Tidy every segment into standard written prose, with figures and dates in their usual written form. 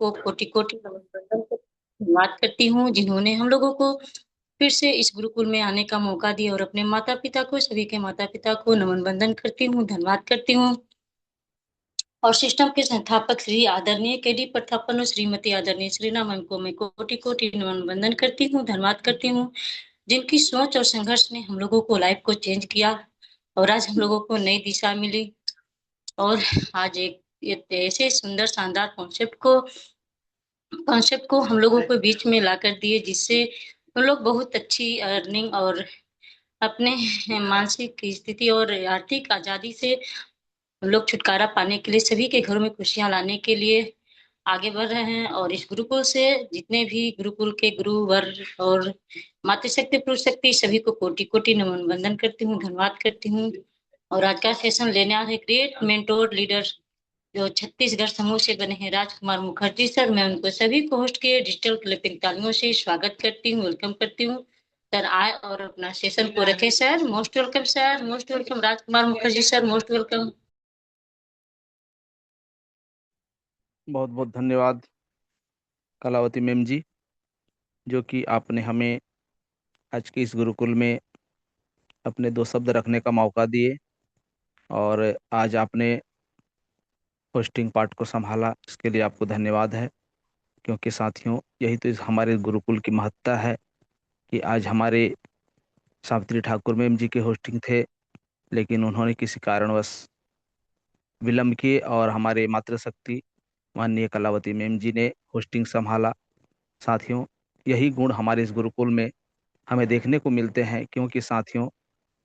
को कोटि कोटि धन्यवाद करती हूँ, जिन्होंने हम लोगों को फिर से इस गुरुकुल में आने का मौका दिया, और अपने माता पिता को, सभी के माता पिता को नमन वंदन करती हूँ, धन्यवाद करती हूँ। और सिस्टम के संस्थापक श्री आदरणीय केडी प्रथापन और श्रीमती आदरणीय श्री रामन को मैं कोटि कोटि नमन वंदन करती हूँ, धन्यवाद करती हूँ, जिनकी सोच और संघर्ष ने हम लोगों को लाइफ को चेंज किया, और आज हम लोगों को नई दिशा मिली। और आज एक ये ऐसे सुंदर शानदार कॉन्सेप्ट को हम लोगों को बीच में ला कर दिए, जिससे हम लोग बहुत अच्छी अर्निंग और अपने मानसिक स्थिति और आर्थिक आजादी से हम लोग छुटकारा पाने के लिए, सभी के घरों में खुशियां लाने के लिए आगे बढ़ रहे हैं। और इस गुरुकुल से जितने भी गुरुकुल के गुरुवर और मातृशक्ति पुरुष शक्ति, सभी को कोटि कोटि नमन वंदन करती हूँ, धन्यवाद करती हूँ। और आज का सेशन लेने आ रहे ग्रेट मेंटोर लीडर जो छत्तीसगढ़ समूह से बने हैं, राजकुमार मुखर्जी सर, मैं उनको सभी को होस्ट के डिजिटल क्लिपिंग तालियों से स्वागत करती हूँ, वेलकम करती हूँ। सर आए और अपना सेशन को रखे। Sir most welcome, sir most welcome, Rajkumar Mukherjee sir most welcome. बहुत बहुत धन्यवाद कलावती मैम जी, जो कि आपने हमें आज के इस गुरुकुल में अपने दो शब्द रखने का मौका दिए। और आज आपने होस्टिंग पार्ट को संभाला, इसके लिए आपको धन्यवाद है। क्योंकि साथियों, यही तो इस हमारे गुरुकुल की महत्ता है कि आज हमारे सावित्री ठाकुर मैम जी के होस्टिंग थे, लेकिन उन्होंने किसी कारणवश विलम्ब किए और हमारे मातृशक्ति माननीय कलावती मैम जी ने होस्टिंग संभाला। साथियों, यही गुण हमारे इस गुरुकुल में हमें देखने को मिलते हैं, क्योंकि साथियों,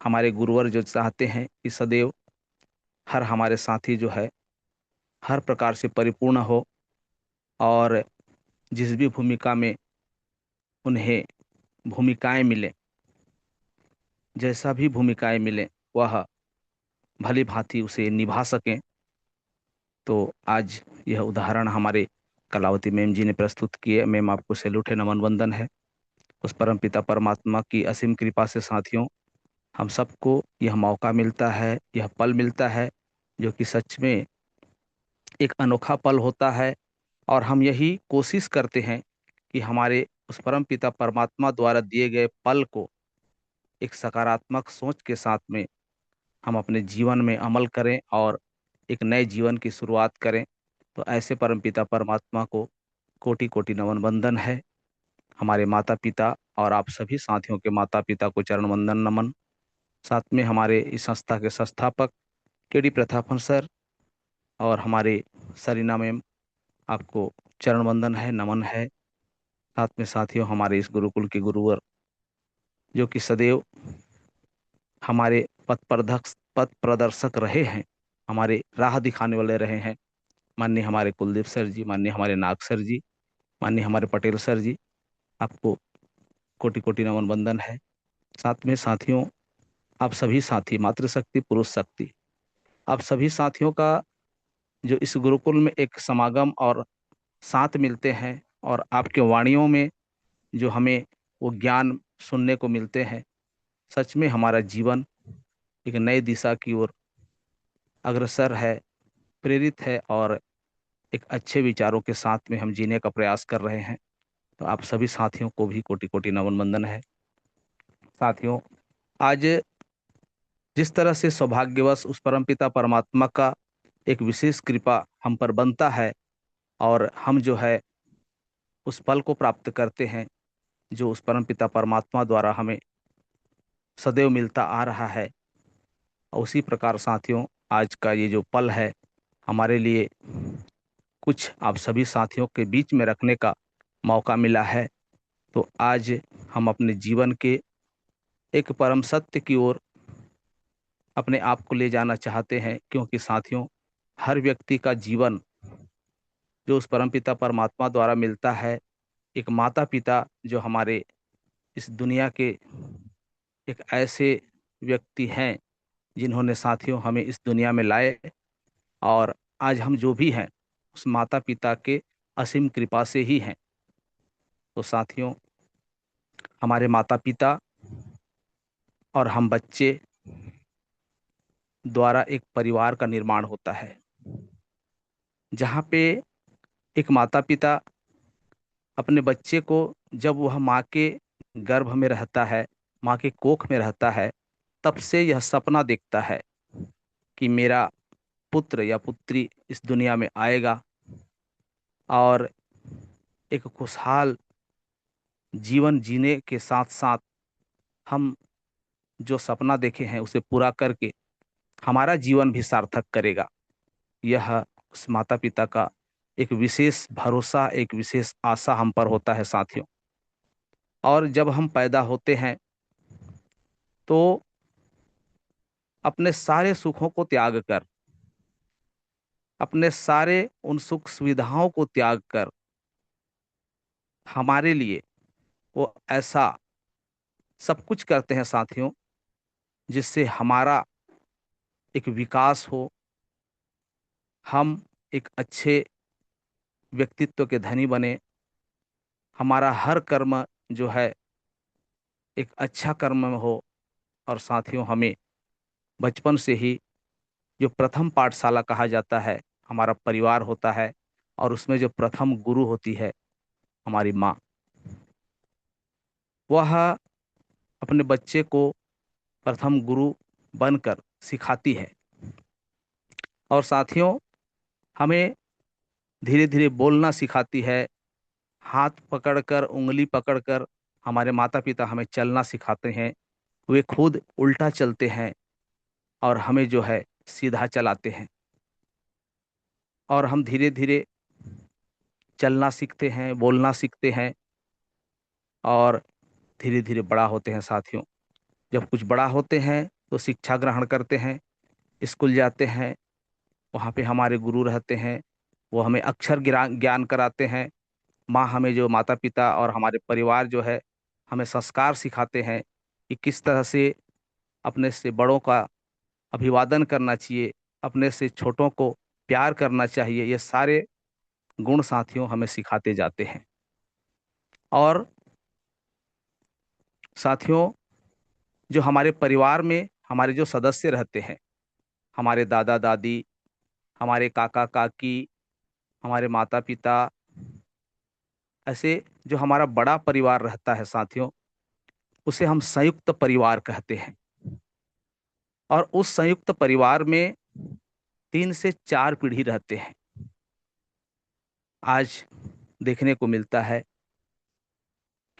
हमारे गुरुवर जो चाहते हैं कि सदैव हर हमारे साथी जो है हर प्रकार से परिपूर्ण हो, और जिस भी भूमिका में उन्हें भूमिकाएं मिले, जैसा भी भूमिकाएं मिले, वह भली भांति उसे निभा सकें। तो आज यह उदाहरण हमारे कलावती मैम जी ने प्रस्तुत किए। मैम, आपको सैल्यूट है, नमन वंदन है। उस परम पिता परमात्मा की असीम कृपा से साथियों, हम सबको यह मौका मिलता है, यह पल मिलता है, जो कि सच में एक अनोखा पल होता है। और हम यही कोशिश करते हैं कि हमारे उस परम पिता परमात्मा द्वारा दिए गए पल को एक सकारात्मक सोच के साथ में हम अपने जीवन में अमल करें और एक नए जीवन की शुरुआत करें। तो ऐसे परम पिता परमात्मा को कोटि कोटि नमन वंदन है। हमारे माता पिता और आप सभी साथियों के माता पिता को चरण वंदन नमन। साथ में हमारे इस संस्था के संस्थापक केडी प्रथापन सर और हमारे सरीना मैम, आपको चरण वंदन है, नमन है। साथ में साथियों, हमारे इस गुरुकुल के गुरुवर जो कि सदैव हमारे पथ प्रदर्शक रहे हैं, हमारे राह दिखाने वाले रहे हैं, माननीय हमारे कुलदीप सर जी, माननीय हमारे नाग सर जी, माननीय हमारे पटेल सर जी, आपको कोटि कोटि नमन वंदन है। साथ में साथियों, आप सभी साथी, मातृशक्ति पुरुष शक्ति, आप सभी साथियों का जो इस गुरुकुल में एक समागम और साथ मिलते हैं, और आपके वाणियों में जो हमें वो ज्ञान सुनने को मिलते हैं, सच में हमारा जीवन एक नई दिशा की ओर अग्रसर है, प्रेरित है, और एक अच्छे विचारों के साथ में हम जीने का प्रयास कर रहे हैं। तो आप सभी साथियों को भी कोटि कोटि नमन वंदन है। साथियों, आज जिस तरह से सौभाग्यवश उस परमपिता परमात्मा का एक विशेष कृपा हम पर बनता है, और हम जो है उस पल को प्राप्त करते हैं जो उस परमपिता परमात्मा द्वारा हमें सदैव मिलता आ रहा है। और उसी प्रकार साथियों, आज का ये जो पल है हमारे लिए कुछ आप सभी साथियों के बीच में रखने का मौका मिला है। तो आज हम अपने जीवन के एक परम सत्य की ओर अपने आप को ले जाना चाहते हैं, क्योंकि साथियों, हर व्यक्ति का जीवन जो उस परमपिता परमात्मा द्वारा मिलता है, एक माता पिता जो हमारे इस दुनिया के एक ऐसे व्यक्ति हैं जिन्होंने साथियों हमें इस दुनिया में लाए, और आज हम जो भी हैं उस माता पिता के असीम कृपा से ही हैं। तो साथियों, हमारे माता पिता और हम बच्चे द्वारा एक परिवार का निर्माण होता है, जहाँ पे एक माता पिता अपने बच्चे को, जब वह माँ के गर्भ में रहता है, माँ के कोख में रहता है, तब से यह सपना देखता है कि मेरा पुत्र या पुत्री इस दुनिया में आएगा और एक खुशहाल जीवन जीने के साथ साथ हम जो सपना देखे हैं उसे पूरा करके हमारा जीवन भी सार्थक करेगा। यह उस माता पिता का एक विशेष भरोसा, एक विशेष आशा हम पर होता है साथियों। और जब हम पैदा होते हैं तो अपने सारे सुखों को त्याग कर, अपने सारे उन सुख सुविधाओं को त्याग कर हमारे लिए वो ऐसा सब कुछ करते हैं साथियों, जिससे हमारा एक विकास हो, हम एक अच्छे व्यक्तित्व के धनी बने, हमारा हर कर्म जो है एक अच्छा कर्म में हो। और साथियों, हमें बचपन से ही जो प्रथम पाठशाला कहा जाता है हमारा परिवार होता है, और उसमें जो प्रथम गुरु होती है हमारी माँ, वह अपने बच्चे को प्रथम गुरु बनकर सिखाती है। और साथियों, हमें धीरे धीरे बोलना सिखाती है, हाथ पकड़कर, उंगली पकड़कर हमारे माता पिता हमें चलना सिखाते हैं। वे खुद उल्टा चलते हैं और हमें जो है सीधा चलाते हैं, और हम धीरे धीरे चलना सीखते हैं, बोलना सीखते हैं, और धीरे धीरे बड़ा होते हैं साथियों। जब कुछ बड़ा होते हैं तो शिक्षा ग्रहण करते हैं, स्कूल जाते हैं, वहाँ पे हमारे गुरु रहते हैं, वो हमें अक्षर ज्ञान ज्ञान कराते हैं। माँ हमें, जो माता पिता और हमारे परिवार जो है, हमें संस्कार सिखाते हैं कि किस तरह से अपने से बड़ों का अभिवादन करना चाहिए, अपने से छोटों को प्यार करना चाहिए। ये सारे गुण साथियों हमें सिखाते जाते हैं। और साथियों, जो हमारे परिवार में हमारे जो सदस्य रहते हैं, हमारे दादा दादी, हमारे काका काकी, हमारे माता पिता, ऐसे जो हमारा बड़ा परिवार रहता है साथियों, उसे हम संयुक्त परिवार कहते हैं। और उस संयुक्त परिवार में 3 से 4 पीढ़ी रहते हैं। आज देखने को मिलता है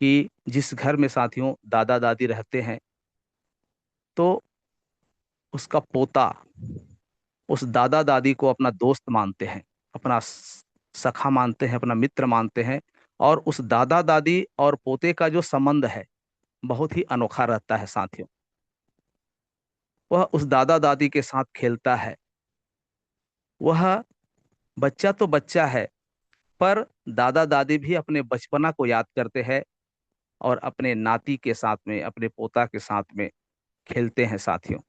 कि जिस घर में साथियों दादा दादी रहते हैं, तो उसका पोता उस दादा दादी को अपना दोस्त मानते हैं, अपना सखा मानते हैं, अपना मित्र मानते हैं। और उस दादा दादी और पोते का जो संबंध है बहुत ही अनोखा रहता है साथियों। वह उस दादा दादी के साथ खेलता है। वह बच्चा तो बच्चा है, पर दादा दादी भी अपने बचपना को याद करते हैं और अपने नाती के साथ में, अपने पोता के साथ में खेलते हैं साथियों।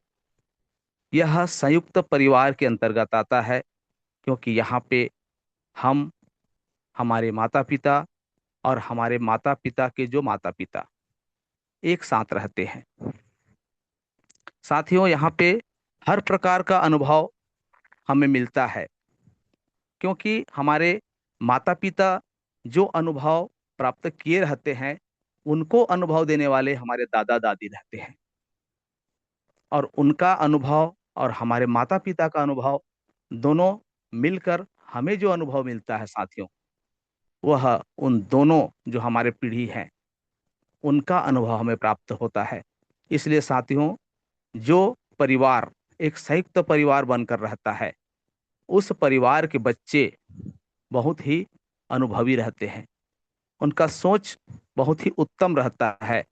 यह संयुक्त परिवार के अंतर्गत आता है, क्योंकि यहाँ पे हम, हमारे माता पिता और हमारे माता पिता के जो माता पिता एक साथ रहते हैं। साथियों, यहाँ पे हर प्रकार का अनुभव हमें मिलता है, क्योंकि हमारे माता पिता जो अनुभव प्राप्त किए रहते हैं, उनको अनुभव देने वाले हमारे दादा दादी रहते हैं। और उनका अनुभव और हमारे माता पिता का अनुभव दोनों मिलकर हमें जो अनुभव मिलता है साथियों, वह उन दोनों जो हमारे पीढ़ी हैं उनका अनुभव हमें प्राप्त होता है। इसलिए साथियों, जो परिवार एक संयुक्त परिवार बनकर रहता है, उस परिवार के बच्चे बहुत ही अनुभवी रहते हैं। उनका सोच बहुत ही उत्तम रहता है,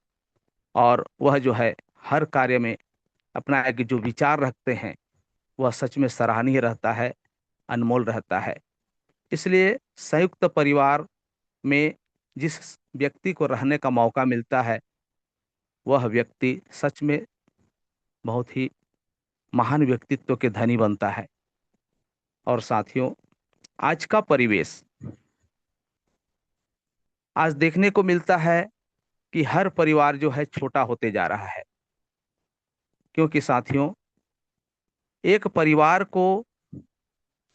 और वह जो है हर कार्य में अपना एक जो विचार रखते हैं वह सच में सराहनीय रहता है, अनमोल रहता है। इसलिए संयुक्त परिवार में जिस व्यक्ति को रहने का मौका मिलता है, वह व्यक्ति सच में बहुत ही महान व्यक्तित्व के धनी बनता है। और साथियों, आज का परिवेश, आज देखने को मिलता है कि हर परिवार जो है छोटा होते जा रहा है। क्योंकि साथियों, एक परिवार को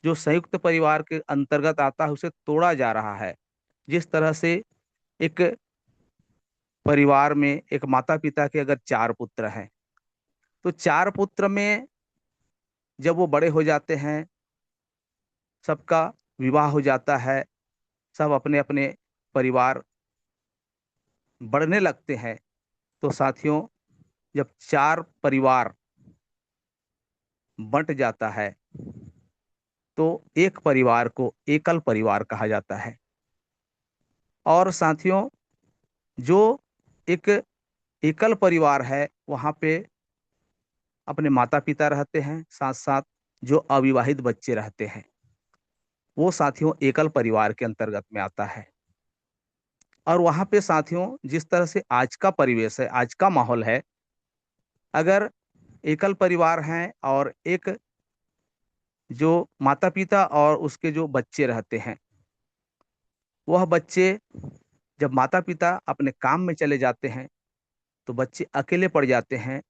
जो संयुक्त परिवार के अंतर्गत आता है उसे तोड़ा जा रहा है। जिस तरह से एक परिवार में एक माता पिता के अगर 4 पुत्र हैं, तो 4 पुत्र में जब वो बड़े हो जाते हैं, सबका विवाह हो जाता है, सब अपने अपने परिवार बढ़ने लगते हैं, तो साथियों जब 4 परिवार बंट जाता है तो एक परिवार को एकल परिवार कहा जाता है। और साथियों जो एक एकल परिवार है वहाँ पे अपने माता पिता रहते हैं, साथ साथ जो अविवाहित बच्चे रहते हैं वो साथियों एकल परिवार के अंतर्गत में आता है। और वहाँ पे साथियों जिस तरह से आज का परिवेश है, आज का माहौल है, अगर एकल परिवार हैं और एक जो माता पिता और उसके जो बच्चे रहते हैं, वह बच्चे जब माता पिता अपने काम में चले जाते हैं तो बच्चे अकेले पड़ जाते हैं।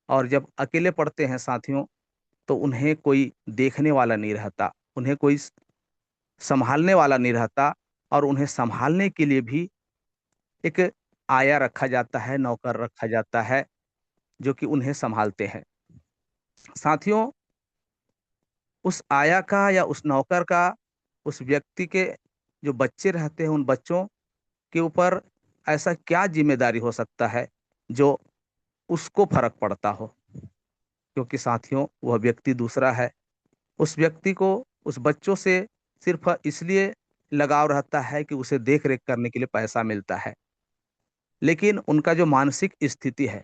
और जब अकेले पड़ते हैं साथियों तो उन्हें कोई देखने वाला नहीं रहता, उन्हें कोई संभालने वाला नहीं रहता। और उन्हें संभालने के लिए भी एक आया रखा जाता है, नौकर रखा जाता है जो कि उन्हें संभालते हैं। साथियों उस आया का या उस नौकर का उस व्यक्ति के जो बच्चे रहते हैं उन बच्चों के ऊपर ऐसा क्या जिम्मेदारी हो सकता है जो उसको फर्क पड़ता हो, क्योंकि साथियों वह व्यक्ति दूसरा है। उस व्यक्ति को उस बच्चों से सिर्फ इसलिए लगाव रहता है कि उसे देख रेख करने के लिए पैसा मिलता है, लेकिन उनका जो मानसिक स्थिति है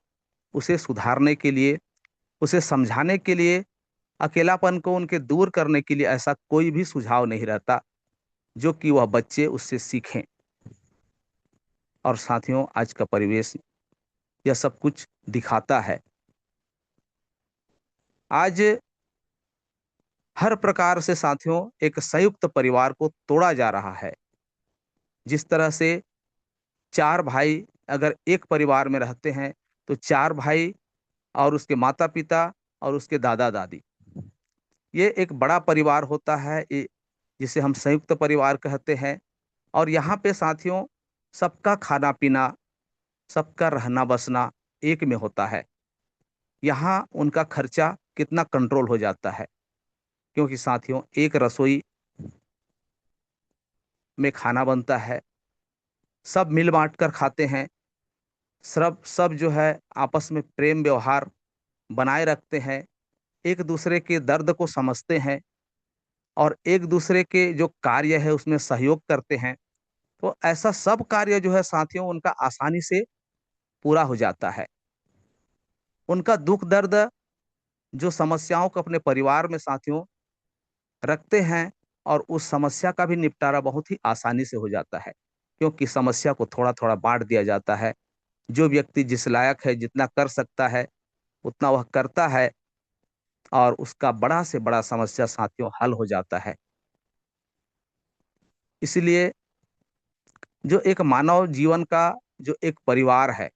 उसे सुधारने के लिए, उसे समझाने के लिए, अकेलापन को उनके दूर करने के लिए ऐसा कोई भी सुझाव नहीं रहता जो कि वह बच्चे उससे सीखें। और साथियों आज का परिवेश यह सब कुछ दिखाता है। आज हर प्रकार से साथियों एक संयुक्त परिवार को तोड़ा जा रहा है। जिस तरह से 4 भाई अगर एक परिवार में रहते हैं तो 4 भाई और उसके माता पिता और उसके दादा दादी, ये एक बड़ा परिवार होता है, जिसे हम संयुक्त परिवार कहते हैं। और यहाँ पे साथियों सबका खाना पीना, सबका रहना बसना एक में होता है। यहाँ उनका खर्चा कितना कंट्रोल हो जाता है, क्योंकि साथियों एक रसोई में खाना बनता है, सब मिल बांट कर खाते हैं, सब जो है आपस में प्रेम व्यवहार बनाए रखते हैं, एक दूसरे के दर्द को समझते हैं और एक दूसरे के जो कार्य है उसमें सहयोग करते हैं। तो ऐसा सब कार्य जो है साथियों उनका आसानी से पूरा हो जाता है। उनका दुख दर्द जो समस्याओं को अपने परिवार में साथियों रखते हैं और उस समस्या का भी निपटारा बहुत ही आसानी से हो जाता है, क्योंकि समस्या को थोड़ा थोड़ा बांट दिया जाता है। जो व्यक्ति जिस लायक है, जितना कर सकता है उतना वह करता है और उसका बड़ा से बड़ा समस्या साथियों हल हो जाता है। इसलिए जो एक मानव जीवन का जो एक परिवार है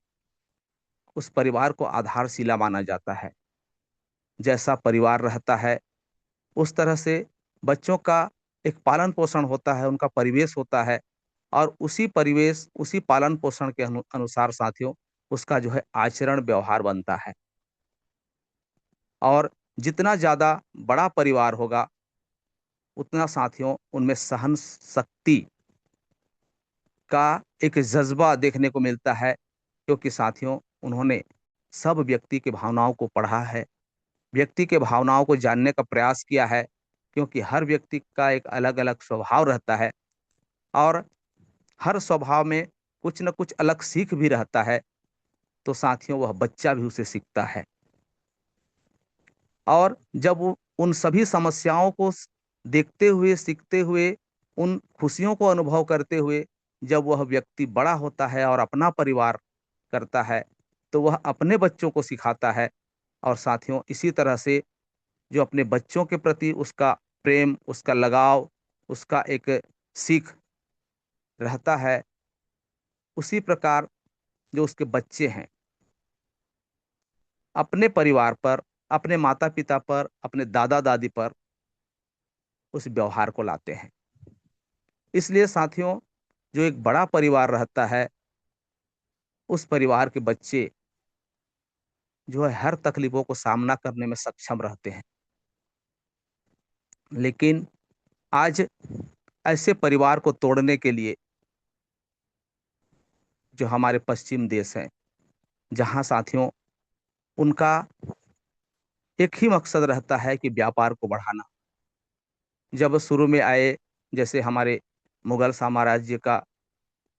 उस परिवार को आधारशिला माना जाता है। जैसा परिवार रहता है उस तरह से बच्चों का एक पालन पोषण होता है, उनका परिवेश होता है। और उसी परिवेश उसी पालन पोषण के अनुसार साथियों उसका जो है आचरण व्यवहार बनता है। और जितना ज्यादा बड़ा परिवार होगा उतना साथियों उनमें सहन शक्ति का एक जज्बा देखने को मिलता है, क्योंकि साथियों उन्होंने सब व्यक्ति की भावनाओं को पढ़ा है, व्यक्ति के भावनाओं को जानने का प्रयास किया है, क्योंकि हर व्यक्ति का एक अलग अलग स्वभाव रहता है और हर स्वभाव में कुछ न कुछ अलग सीख भी रहता है। तो साथियों वह बच्चा भी उसे सीखता है। और जब वो उन सभी समस्याओं को देखते हुए, सीखते हुए, उन खुशियों को अनुभव करते हुए जब वह व्यक्ति बड़ा होता है और अपना परिवार करता है तो वह अपने बच्चों को सिखाता है। और साथियों इसी तरह से जो अपने बच्चों के प्रति उसका प्रेम, उसका लगाव, उसका एक सीख रहता है, उसी प्रकार जो उसके बच्चे हैं अपने परिवार पर, अपने माता पिता पर, अपने दादा दादी पर उस व्यवहार को लाते हैं। इसलिए साथियों, जो एक बड़ा परिवार रहता है, उस परिवार के बच्चे जो है हर तकलीफों को सामना करने में सक्षम रहते हैं। लेकिन आज ऐसे परिवार को तोड़ने के लिए जो हमारे पश्चिम देश हैं, जहां साथियों उनका एक ही मकसद रहता है कि व्यापार को बढ़ाना। जब शुरू में आए, जैसे हमारे मुगल साम्राज्य का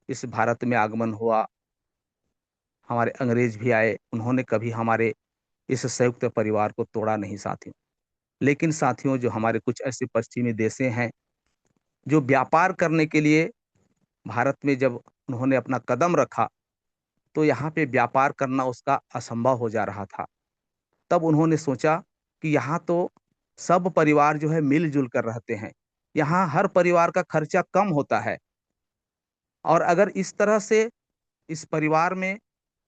इस भारत में आगमन हुआ, हमारे अंग्रेज भी आए, उन्होंने कभी हमारे इस संयुक्त परिवार को तोड़ा नहीं साथियों। लेकिन साथियों, जो हमारे कुछ ऐसे पश्चिमी देशे हैं जो व्यापार करने के लिए भारत में जब उन्होंने अपना कदम रखा, तो यहाँ पे व्यापार करना उसका असंभव हो जा रहा था। तब उन्होंने सोचा कि यहाँ तो सब परिवार जो है मिलजुल कर रहते हैं, यहाँ हर परिवार का खर्चा कम होता है, और अगर इस तरह से इस परिवार में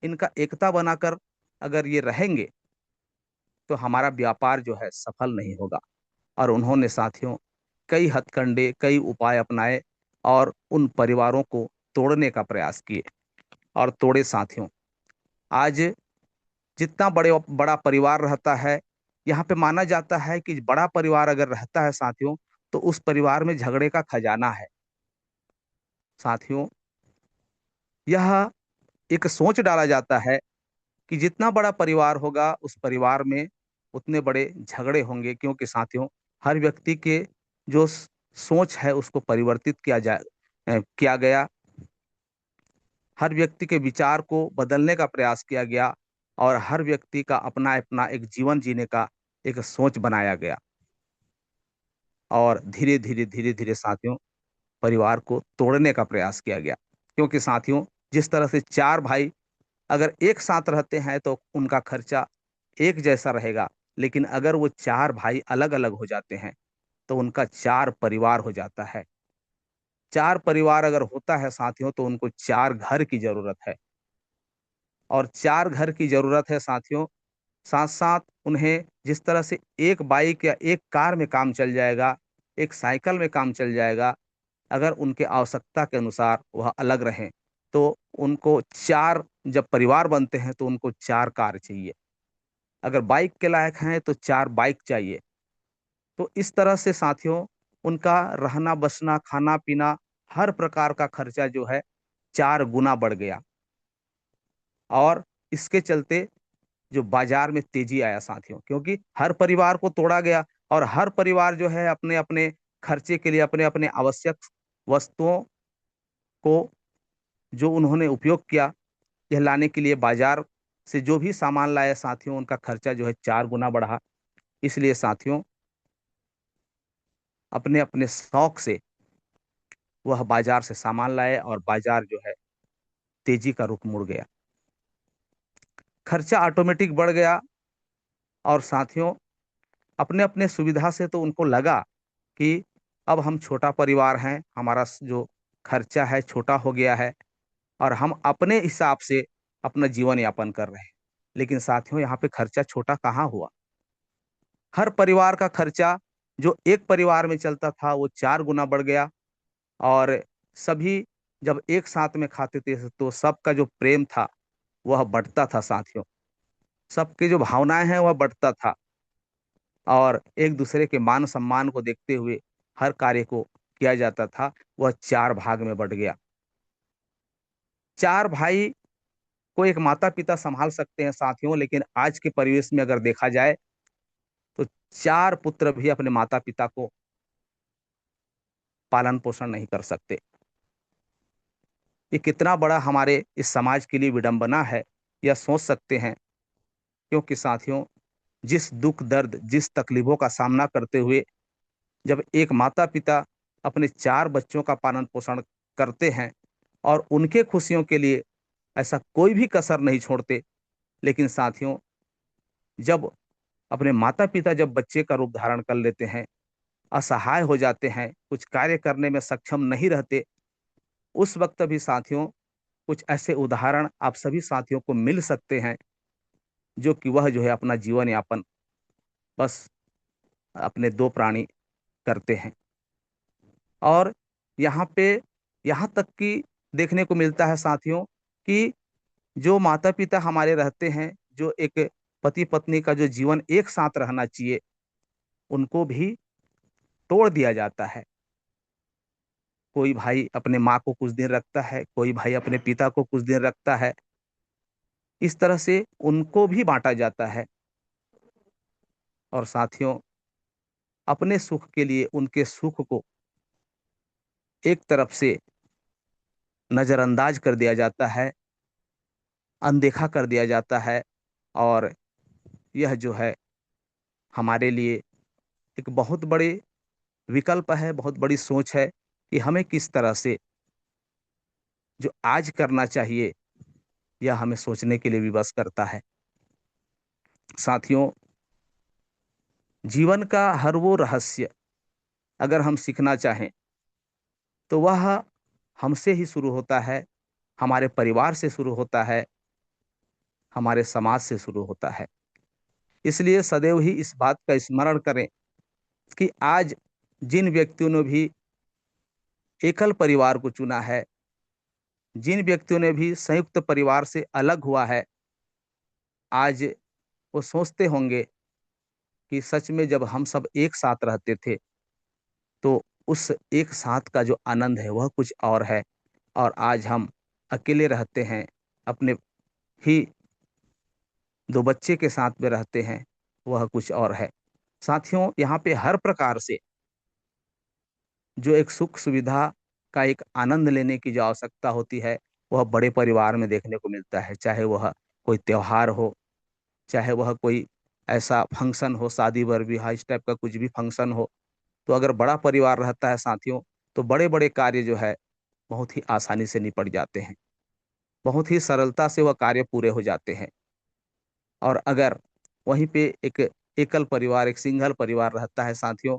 इनका एकता बनाकर अगर ये रहेंगे, तो हमारा व्यापार जो है सफल नहीं होगा। और उन्होंने साथियों कई हथकंडे, कई उपाय अपनाए और उन परिवारों को तोड़ने का प्रयास किए और तोड़े साथियों। आज जितना बड़ा परिवार रहता है, यहाँ पे माना जाता है कि बड़ा परिवार अगर रहता है साथियों, तो उस परिवार में झगड़े का खजाना है। साथियों, यह एक सोच डाला जाता है कि जितना बड़ा परिवार होगा, उस परिवार में उतने बड़े झगड़े होंगे, क्योंकि साथियों हर व्यक्ति के जो सोच है उसको परिवर्तित किया गया। हर व्यक्ति के विचार को बदलने का प्रयास किया गया और हर व्यक्ति का अपना अपना एक जीवन जीने का एक सोच बनाया गया, और धीरे धीरे धीरे धीरे साथियों परिवार को तोड़ने का प्रयास किया गया। क्योंकि साथियों, जिस तरह से चार भाई अगर एक साथ रहते हैं तो उनका खर्चा एक जैसा रहेगा, लेकिन अगर वो चार भाई अलग अलग हो जाते हैं तो उनका चार परिवार हो जाता है। चार परिवार अगर होता है साथियों, तो उनको चार घर की जरूरत है, और चार घर की जरूरत है साथियों। साथ साथ उन्हें जिस तरह से एक बाइक या एक कार में काम चल जाएगा, एक साइकिल में काम चल जाएगा, अगर उनके आवश्यकता के अनुसार वह अलग रहें, तो उनको चार, जब परिवार बनते हैं तो उनको चार कार चाहिए। अगर बाइक के लायक हैं तो चार बाइक चाहिए। तो इस तरह से साथियों उनका रहना बसना खाना पीना हर प्रकार का खर्चा जो है चार गुना बढ़ गया। और इसके चलते जो बाजार में तेजी आया साथियों, क्योंकि हर परिवार को तोड़ा गया और हर परिवार जो है अपने अपने खर्चे के लिए अपने अपने आवश्यक वस्तुओं को जो उन्होंने उपयोग किया, यह लाने के लिए बाजार से जो भी सामान लाए साथियों, उनका खर्चा जो है चार गुना बढ़ा। इसलिए साथियों अपने अपने शौक से वह बाजार से सामान लाए और बाजार जो है तेजी का रुख मुड़ गया, खर्चा ऑटोमेटिक बढ़ गया। और साथियों अपने अपने सुविधा से तो उनको लगा कि अब हम छोटा परिवार हैं, हमारा जो खर्चा है छोटा हो गया है और हम अपने हिसाब से अपना जीवन यापन कर रहे हैं। लेकिन साथियों यहाँ पे खर्चा छोटा कहाँ हुआ, हर परिवार का खर्चा जो एक परिवार में चलता था वो चार गुना बढ़ गया। और सभी जब एक साथ में खाते थे तो सबका जो प्रेम था वह बढ़ता था साथियों, सबकी जो भावनाएं हैं वह बढ़ता था, और एक दूसरे के मान सम्मान को देखते हुए हर कार्य को किया जाता था। वह चार भाग में बढ़ गया। चार भाई को एक माता पिता संभाल सकते हैं साथियों, लेकिन आज के परिवेश में अगर देखा जाए तो चार पुत्र भी अपने माता पिता को पालन पोषण नहीं कर सकते। ये कितना बड़ा हमारे इस समाज के लिए विडंबना है, यह सोच सकते हैं। क्योंकि साथियों जिस दुख दर्द जिस तकलीफों का सामना करते हुए जब एक माता पिता अपने चार बच्चों का पालन पोषण करते हैं और उनके खुशियों के लिए ऐसा कोई भी कसर नहीं छोड़ते, लेकिन साथियों जब अपने माता पिता जब बच्चे का रूप धारण कर लेते हैं, असहाय हो जाते हैं, कुछ कार्य करने में सक्षम नहीं रहते, उस वक्त भी साथियों कुछ ऐसे उदाहरण आप सभी साथियों को मिल सकते हैं, जो कि वह जो है अपना जीवन यापन बस अपने दो प्राणी करते हैं। और यहाँ पे यहाँ तक कि देखने को मिलता है साथियों कि जो माता पिता हमारे रहते हैं, जो एक पति पत्नी का जो जीवन एक साथ रहना चाहिए, उनको भी तोड़ दिया जाता है। कोई भाई अपने माँ को कुछ दिन रखता है, कोई भाई अपने पिता को कुछ दिन रखता है। इस तरह से उनको भी बांटा जाता है। और साथियों, अपने सुख के लिए उनके सुख को एक तरफ से नजरअंदाज कर दिया जाता है, अनदेखा कर दिया जाता है। और यह जो है हमारे लिए एक बहुत बड़े विकल्प है, बहुत बड़ी सोच है कि हमें किस तरह से जो आज करना चाहिए, यह हमें सोचने के लिए विवश करता है। साथियों, जीवन का हर वो रहस्य अगर हम सीखना चाहें तो वह हमसे ही शुरू होता है, हमारे परिवार से शुरू होता है, हमारे समाज से शुरू होता है। इसलिए सदैव ही इस बात का स्मरण करें कि आज जिन व्यक्तियों ने भी एकल परिवार को चुना है, जिन व्यक्तियों ने भी संयुक्त परिवार से अलग हुआ है, आज वो सोचते होंगे कि सच में जब हम सब एक साथ रहते थे तो उस एक साथ का जो आनंद है वह कुछ और है। और आज हम अकेले रहते हैं, अपने ही दो बच्चे के साथ में रहते हैं, वह कुछ और है। साथियों, यहाँ पे हर प्रकार से जो एक सुख सुविधा का एक आनंद लेने की जो आवश्यकता होती है, वह बड़े परिवार में देखने को मिलता है। चाहे वह कोई त्योहार हो, चाहे वह कोई ऐसा फंक्शन हो, शादी बर विवाह इस टाइप का कुछ भी फंक्शन हो, तो अगर बड़ा परिवार रहता है साथियों, तो बड़े बड़े कार्य जो है बहुत ही आसानी से निपट जाते हैं, बहुत ही सरलता से वह कार्य पूरे हो जाते हैं। और अगर वहीं पे एक एकल परिवार, एक सिंगल परिवार रहता है साथियों,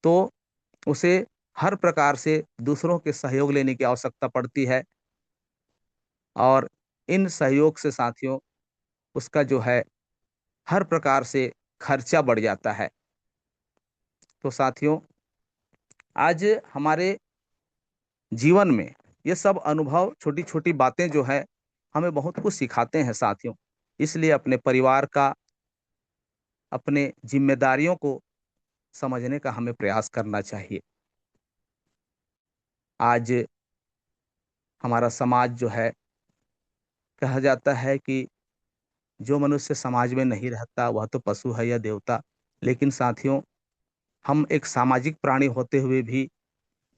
तो उसे हर प्रकार से दूसरों के सहयोग लेने की आवश्यकता पड़ती है। और इन सहयोग से साथियों उसका जो है हर प्रकार से खर्चा बढ़ जाता है। तो साथियों, आज हमारे जीवन में ये सब अनुभव, छोटी छोटी बातें जो है हमें बहुत कुछ सिखाते हैं साथियों। इसलिए अपने परिवार का, अपने जिम्मेदारियों को समझने का हमें प्रयास करना चाहिए। आज हमारा समाज जो है, कहा जाता है कि जो मनुष्य समाज में नहीं रहता वह तो पशु है या देवता। लेकिन साथियों, हम एक सामाजिक प्राणी होते हुए भी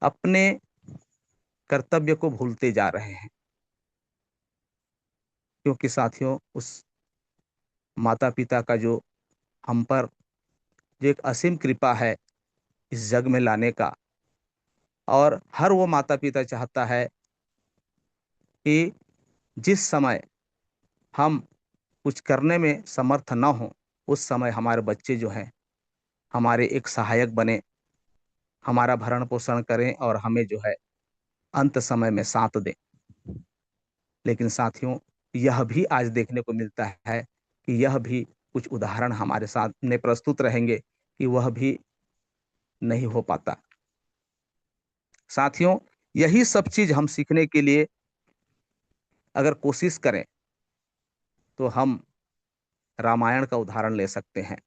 अपने कर्तव्य को भूलते जा रहे हैं। क्योंकि साथियों, उस माता पिता का जो हम पर जो एक असीम कृपा है इस जग में लाने का, और हर वो माता पिता चाहता है कि जिस समय हम कुछ करने में समर्थ न हो, उस समय हमारे बच्चे जो हैं हमारे एक सहायक बने, हमारा भरण पोषण करें और हमें जो है अंत समय में साथ दें। लेकिन साथियों, यह भी आज देखने को मिलता है कि यह भी कुछ उदाहरण हमारे सामने प्रस्तुत रहेंगे कि वह भी नहीं हो पाता। साथियों, यही सब चीज हम सीखने के लिए अगर कोशिश करें तो हम रामायण का उदाहरण ले सकते हैं।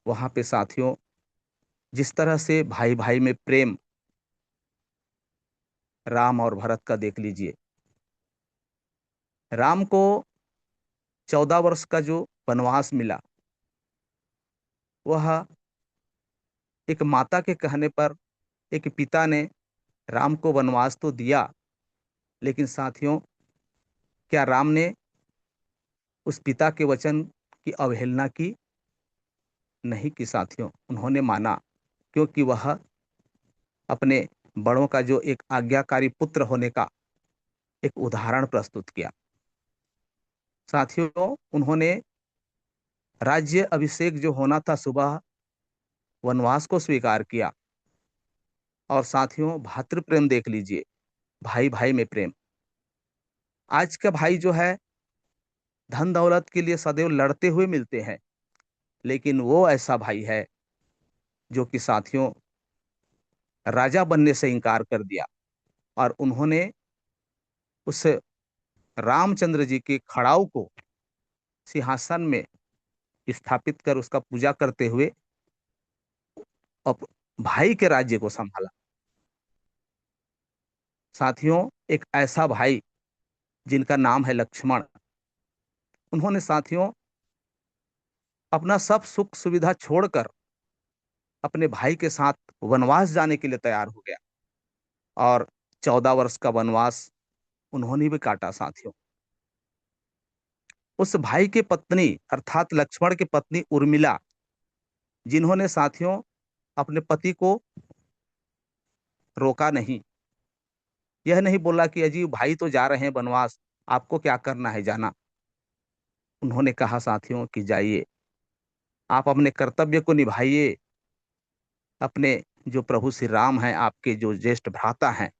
वहां पे साथियों जिस तरह से भाई भाई में प्रेम राम और भरत का देख लीजिए। राम को 14 वर्ष का जो वनवास मिला, वह एक माता के कहने पर एक पिता ने राम को वनवास तो दिया, लेकिन साथियों क्या राम ने उस पिता के वचन की अवहेलना की? नहीं की साथियों, उन्होंने माना, क्योंकि वह अपने बड़ों का जो एक आज्ञाकारी पुत्र होने का एक उदाहरण प्रस्तुत किया। साथियों, उन्होंने राज्य अभिषेक जो होना था सुबह, वनवास को स्वीकार किया। और साथियों, भातृ प्रेम देख लीजिए, भाई भाई में प्रेम। आज का भाई जो है धन दौलत के लिए सदैव लड़ते हुए मिलते हैं, लेकिन वो ऐसा भाई है जो कि साथियों राजा बनने से इनकार कर दिया, और उन्होंने उस रामचंद्र जी के खड़ाऊ को सिंहासन में स्थापित कर उसका पूजा करते हुए अब भाई के राज्य को संभाला। साथियों, एक ऐसा भाई जिनका नाम है लक्ष्मण, उन्होंने साथियों अपना सब सुख सुविधा छोड़कर अपने भाई के साथ वनवास जाने के लिए तैयार हो गया, और 14 वर्ष का वनवास उन्होंने भी काटा साथियों। उस भाई के पत्नी अर्थात लक्ष्मण की पत्नी उर्मिला, जिन्होंने साथियों अपने पति को रोका नहीं, यह नहीं बोला कि अजी भाई तो जा रहे हैं वनवास, आपको क्या करना है जाना। उन्होंने कहा साथियों कि जाइए, आप अपने कर्तव्य को निभाइए, अपने जो प्रभु श्री राम हैं, आपके जो ज्येष्ठ भ्राता हैं,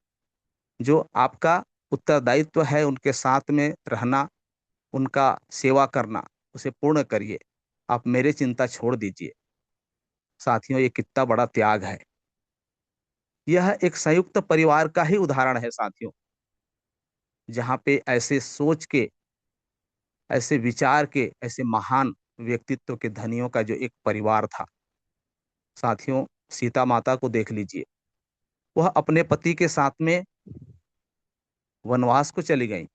जो आपका उत्तरदायित्व है उनके साथ में रहना, उनका सेवा करना, उसे पूर्ण करिए, आप मेरे चिंता छोड़ दीजिए। साथियों, ये कितना बड़ा त्याग है। यह एक संयुक्त परिवार का ही उदाहरण है साथियों, जहाँ पे ऐसे सोच के, ऐसे विचार के, ऐसे महान व्यक्तित्व के धनियों का जो एक परिवार था। साथियों, सीता माता को देख लीजिए, वह अपने पति के साथ में वनवास को चली गई,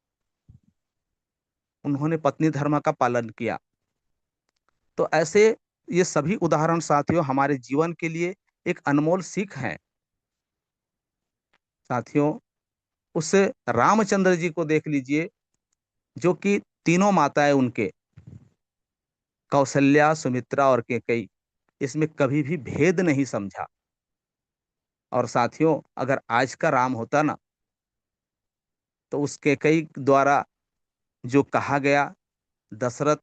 उन्होंने पत्नी धर्म का पालन किया। तो ऐसे ये सभी उदाहरण साथियों हमारे जीवन के लिए एक अनमोल सीख है। साथियों, उस रामचंद्र जी को देख लीजिए, जो कि तीनों माताएं उनके, कौशल्या, सुमित्रा और कैकेयी, इसमें कभी भी भेद नहीं समझा। और साथियों, अगर आज का राम होता ना, तो उस कैकेयी द्वारा जो कहा गया, दशरथ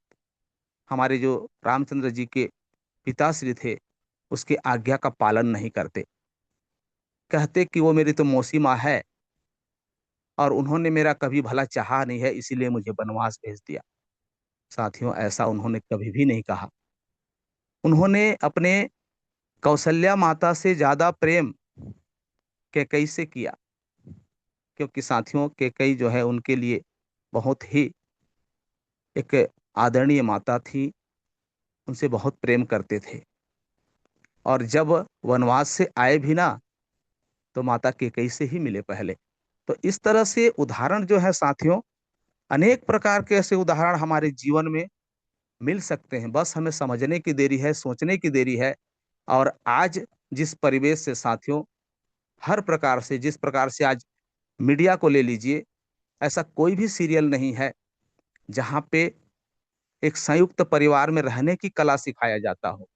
हमारे जो रामचंद्र जी के पिताश्री थे, उसकी आज्ञा का पालन नहीं करते, कहते कि वो मेरी तो मौसी माँ है और उन्होंने मेरा कभी भला चाहा नहीं है, इसीलिए मुझे वनवास भेज दिया। साथियों, ऐसा उन्होंने कभी भी नहीं कहा। उन्होंने अपने कौशल्या माता से ज्यादा प्रेम कैकेयी से किया, क्योंकि साथियों कैकेयी जो है उनके लिए बहुत ही एक आदरणीय माता थी, उनसे बहुत प्रेम करते थे। और जब वनवास से आए भी ना, तो माता कैकेयी से ही मिले पहले। तो इस तरह से उदाहरण जो है साथियों, अनेक प्रकार के ऐसे उदाहरण हमारे जीवन में मिल सकते हैं, बस हमें समझने की देरी है, सोचने की देरी है। और आज जिस परिवेश से साथियों, हर प्रकार से, जिस प्रकार से आज मीडिया को ले लीजिए, ऐसा कोई भी सीरियल नहीं है जहाँ पे एक संयुक्त परिवार में रहने की कला सिखाया जाता हो।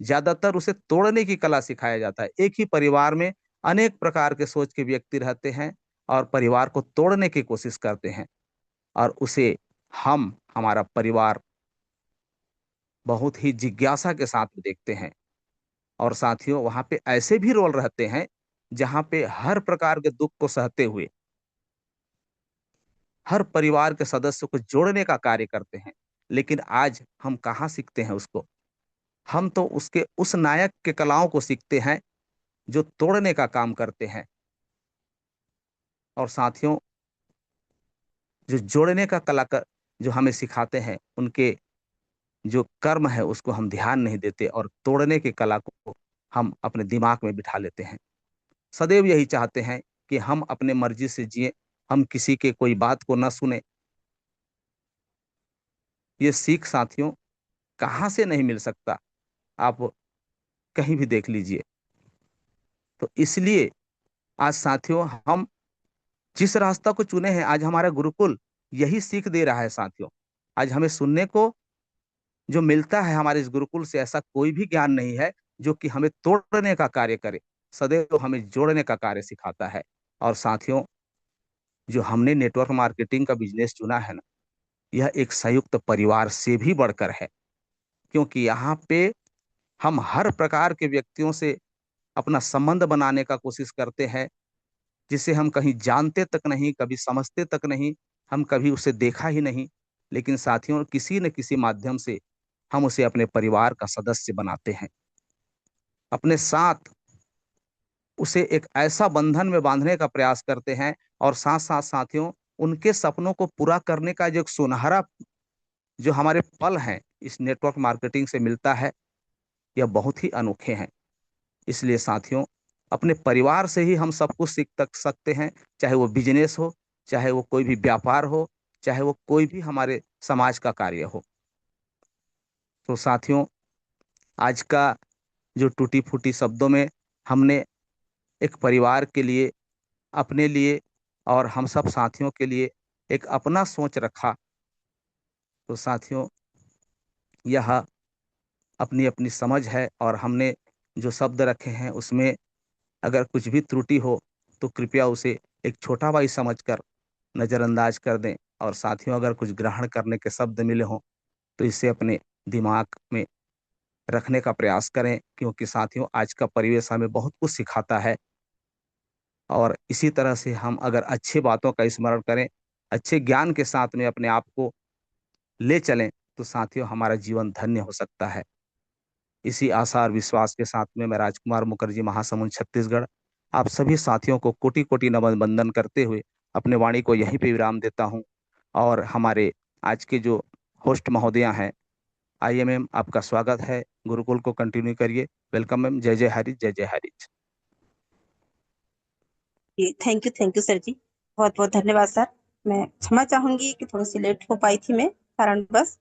ज्यादातर उसे तोड़ने की कला सिखाया जाता है। एक ही परिवार में अनेक प्रकार के सोच के व्यक्ति रहते हैं और परिवार को तोड़ने की कोशिश करते हैं, और उसे हमारा परिवार बहुत ही जिज्ञासा के साथ देखते हैं। और साथियों, वहां पे ऐसे भी रोल रहते हैं जहां पे हर प्रकार के दुख को सहते हुए हर परिवार के सदस्य को जोड़ने का कार्य करते हैं। लेकिन आज हम कहाँ सीखते हैं उसको? हम तो उसके उस नायक के कलाओं को सीखते हैं जो तोड़ने का काम करते हैं। और साथियों, जो जोड़ने का कलाकार जो हमें सिखाते हैं, उनके जो कर्म है उसको हम ध्यान नहीं देते, और तोड़ने की कला को हम अपने दिमाग में बिठा लेते हैं। सदैव यही चाहते हैं कि हम अपने मर्जी से जिए, हम किसी के कोई बात को न सुने। ये सीख साथियों कहाँ से नहीं मिल सकता, आप कहीं भी देख लीजिए। तो इसलिए आज साथियों, हम जिस रास्ता को चुने हैं, आज हमारा गुरुकुल यही सीख दे रहा है साथियों। आज हमें सुनने को जो मिलता है हमारे इस गुरुकुल से, ऐसा कोई भी ज्ञान नहीं है जो कि हमें तोड़ने का कार्य करे, सदैव हमें जोड़ने का कार्य सिखाता है। और साथियों, जो हमने नेटवर्क मार्केटिंग का बिजनेस चुना है ना, यह एक संयुक्त परिवार से भी बढ़कर है, क्योंकि यहाँ पे हम हर प्रकार के व्यक्तियों से अपना संबंध बनाने का कोशिश करते हैं, जिसे हम कहीं जानते तक नहीं, कभी समझते तक नहीं, हम कभी उसे देखा ही नहीं, लेकिन साथियों किसी न किसी माध्यम से हम उसे अपने परिवार का सदस्य बनाते हैं। अपने साथ उसे एक ऐसा बंधन में बांधने का प्रयास करते हैं। और साथ साथ साथियों, उनके सपनों को पूरा करने का जो एक सुनहरा जो हमारे पल हैं इस नेटवर्क मार्केटिंग से मिलता है, यह बहुत ही अनोखे हैं। इसलिए साथियों, अपने परिवार से ही हम सब कुछ सीख तक सकते हैं, चाहे वो बिजनेस हो, चाहे वो कोई भी व्यापार हो, चाहे वो कोई भी हमारे समाज का कार्य हो। तो साथियों, आज का जो टूटी फूटी शब्दों में हमने एक परिवार के लिए, अपने लिए और हम सब साथियों के लिए एक अपना सोच रखा। तो साथियों, यह अपनी अपनी समझ है, और हमने जो शब्द रखे हैं उसमें अगर कुछ भी त्रुटि हो तो कृपया उसे एक छोटा भाई समझकर नज़रअंदाज कर दें। और साथियों, अगर कुछ ग्रहण करने के शब्द मिले हों तो इसे अपने दिमाग में रखने का प्रयास करें, क्योंकि साथियों, आज का परिवेश हमें बहुत कुछ सिखाता है। और इसी तरह से हम अगर अच्छी बातों का स्मरण करें, अच्छे ज्ञान के साथ में अपने आप को ले चलें, तो साथियों, हमारा जीवन धन्य हो सकता है। इसी आशा और विश्वास के साथ में मैं राजकुमार मुखर्जी, महासमुंद, छत्तीसगढ़, आप सभी साथियों को कोटि कोटि नमन बंदन करते हुए अपने वाणी को यहीं पे विराम देता हूं। और हमारे आज के जो होस्ट महोदया हैं, आइए मैम, आपका स्वागत है। गुरुकुल को कंटिन्यू करिए। Welcome ma'am. जय जय हरि, जय जय हरि। जी, थैंक यू सर जी। बहुत बहुत धन्यवाद सर। मैं क्षमा चाहूंगी कि थोड़ी सी लेट हो पाई थी मैं, कारणवश।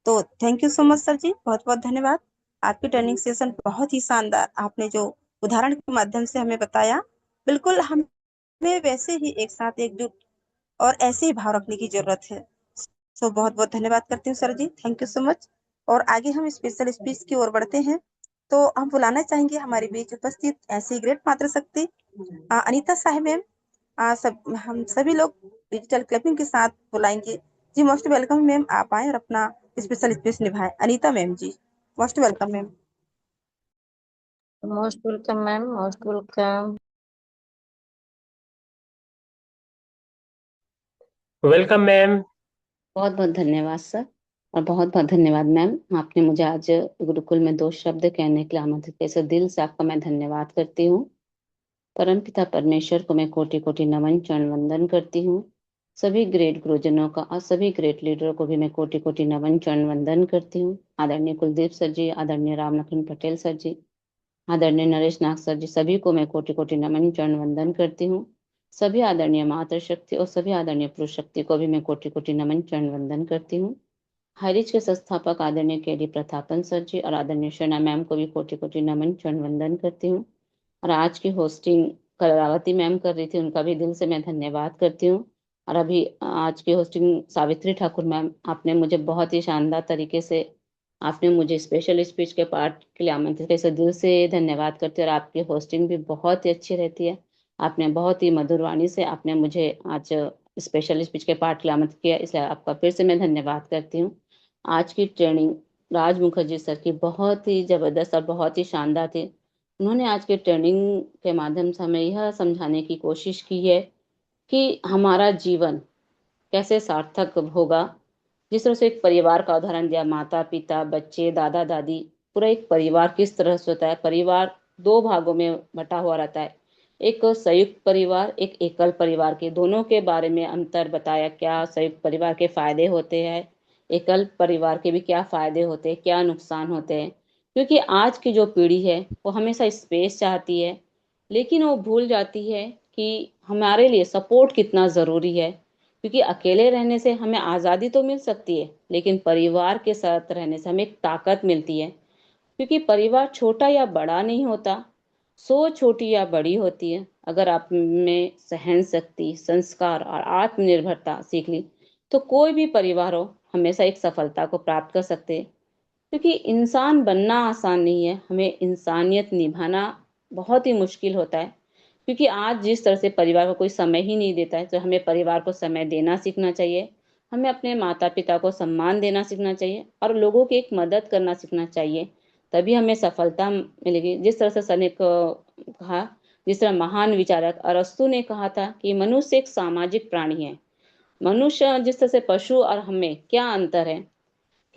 तो thank you so much sir ji, बहुत बहुत धन्यवाद। आपकी ट्रेनिंग सेशन बहुत ही शानदार, आपने जो उदाहरण के माध्यम से हमें बताया, बिल्कुल हमें वैसे ही एक साथ एकजुट और ऐसे ही भाव रखने की जरूरत है। सो बहुत बहुत धन्यवाद करती हूँ sir ji, thank you so much. और आगे हम स्पेशल स्पीच की ओर बढ़ते हैं। तो हम बुलाना चाहेंगे हमारे बीच उपस्थित ऐसी ग्रेट मातृशक्ति अनीता साहब मैम। सब हम सभी लोग डिजिटल क्लैपिंग के साथ बुलाएंगे। जी मोस्ट वेलकम मैम, आप आए और अपना स्पेशल स्पीच निभाएं। Anita ma'am ji, most welcome ma'am. Most welcome ma'am, most welcome. Welcome ma'am. बहुत बहुत धन्यवाद सर, और बहुत बहुत धन्यवाद मैम, आपने मुझे आज गुरुकुल में 2 शब्द कहने के लिए आमंत्रित किया। दिल से आपका मैं धन्यवाद करती हूँ। परमपिता परमेश्वर को मैं कोटि कोटि नमन चरण वंदन करती हूँ। सभी ग्रेट गुरुजनों का और सभी ग्रेट लीडरों को भी मैं कोटि कोटि नमन चरण वंदन करती हूँ। आदरणीय कुलदीप सर जी, आदरणीय राम लखन पटेल सर जी, आदरणीय नरेश नाग सर जी, सभी को मैं कोटि कोटि नमन चरण वंदन करती हूँ। सभी आदरणीय मातृशक्ति और सभी आदरणीय पुरुष शक्ति को भी मैं कोटि कोटि नमन चरण वंदन करती हूँ। हाईरिच के संस्थापक आदरणीय केडी प्रतापन सर जी और आदरणीय शर्णा मैम को भी कोटि कोटि नमन चरण वंदन करती हूँ। और आज की होस्टिंग कलावती मैम कर रही थी, उनका भी दिल से मैं धन्यवाद करती हूँ। और अभी आज की होस्टिंग सावित्री ठाकुर मैम, आपने मुझे बहुत ही शानदार तरीके से आपने मुझे स्पेशल स्पीच के पार्ट के लिए आमंत्रित किया, दिल से धन्यवाद करती हूँ। और आपकी होस्टिंग भी बहुत ही अच्छी रहती है। आपने बहुत ही मधुर वाणी से आपने मुझे आज स्पेशल स्पीच के पार्ट के लिए आमंत्रित किया, इसलिए आपका फिर से मैं धन्यवाद करती हूँ। आज की ट्रेनिंग राज मुखर्जी सर की बहुत ही जबरदस्त और बहुत ही शानदार थी। उन्होंने आज के ट्रेनिंग के माध्यम से हमें यह समझाने की कोशिश की है कि हमारा जीवन कैसे सार्थक होगा। जिस तरह से एक परिवार का उदाहरण दिया, माता पिता बच्चे दादा दादी, पूरा एक परिवार किस तरह से होता है। परिवार 2 भागों में बटा हुआ रहता है, एक संयुक्त परिवार, एक एकल परिवार के दोनों के बारे में अंतर बताया। क्या संयुक्त परिवार के फायदे होते हैं, एकल परिवार के भी क्या फायदे होते हैं, क्या नुकसान होते हैं। क्योंकि आज की जो पीढ़ी है वो हमेशा स्पेस चाहती है, लेकिन वो भूल जाती है कि हमारे लिए सपोर्ट कितना ज़रूरी है। क्योंकि अकेले रहने से हमें आज़ादी तो मिल सकती है, लेकिन परिवार के साथ रहने से हमें एक ताकत मिलती है। क्योंकि परिवार छोटा या बड़ा नहीं होता, सोच छोटी या बड़ी होती है। अगर आप में सहन शक्ति, संस्कार और आत्मनिर्भरता सीख ली, तो कोई भी परिवार हो हमेशा एक सफलता को प्राप्त कर सकते हैं। क्योंकि इंसान बनना आसान नहीं है, हमें इंसानियत निभाना बहुत ही मुश्किल होता है। क्योंकि आज जिस तरह से परिवार को कोई समय ही नहीं देता है, तो हमें परिवार को समय देना सीखना चाहिए। हमें अपने माता पिता को सम्मान देना सीखना चाहिए और लोगों की एक मदद करना सीखना चाहिए, तभी हमें सफलता मिलेगी। जिस तरह से सर ने कहा, जिस तरह महान विचारक अरस्तु ने कहा था कि मनुष्य एक सामाजिक प्राणी है। मनुष्य जिस तरह से पशु और हमें क्या अंतर है,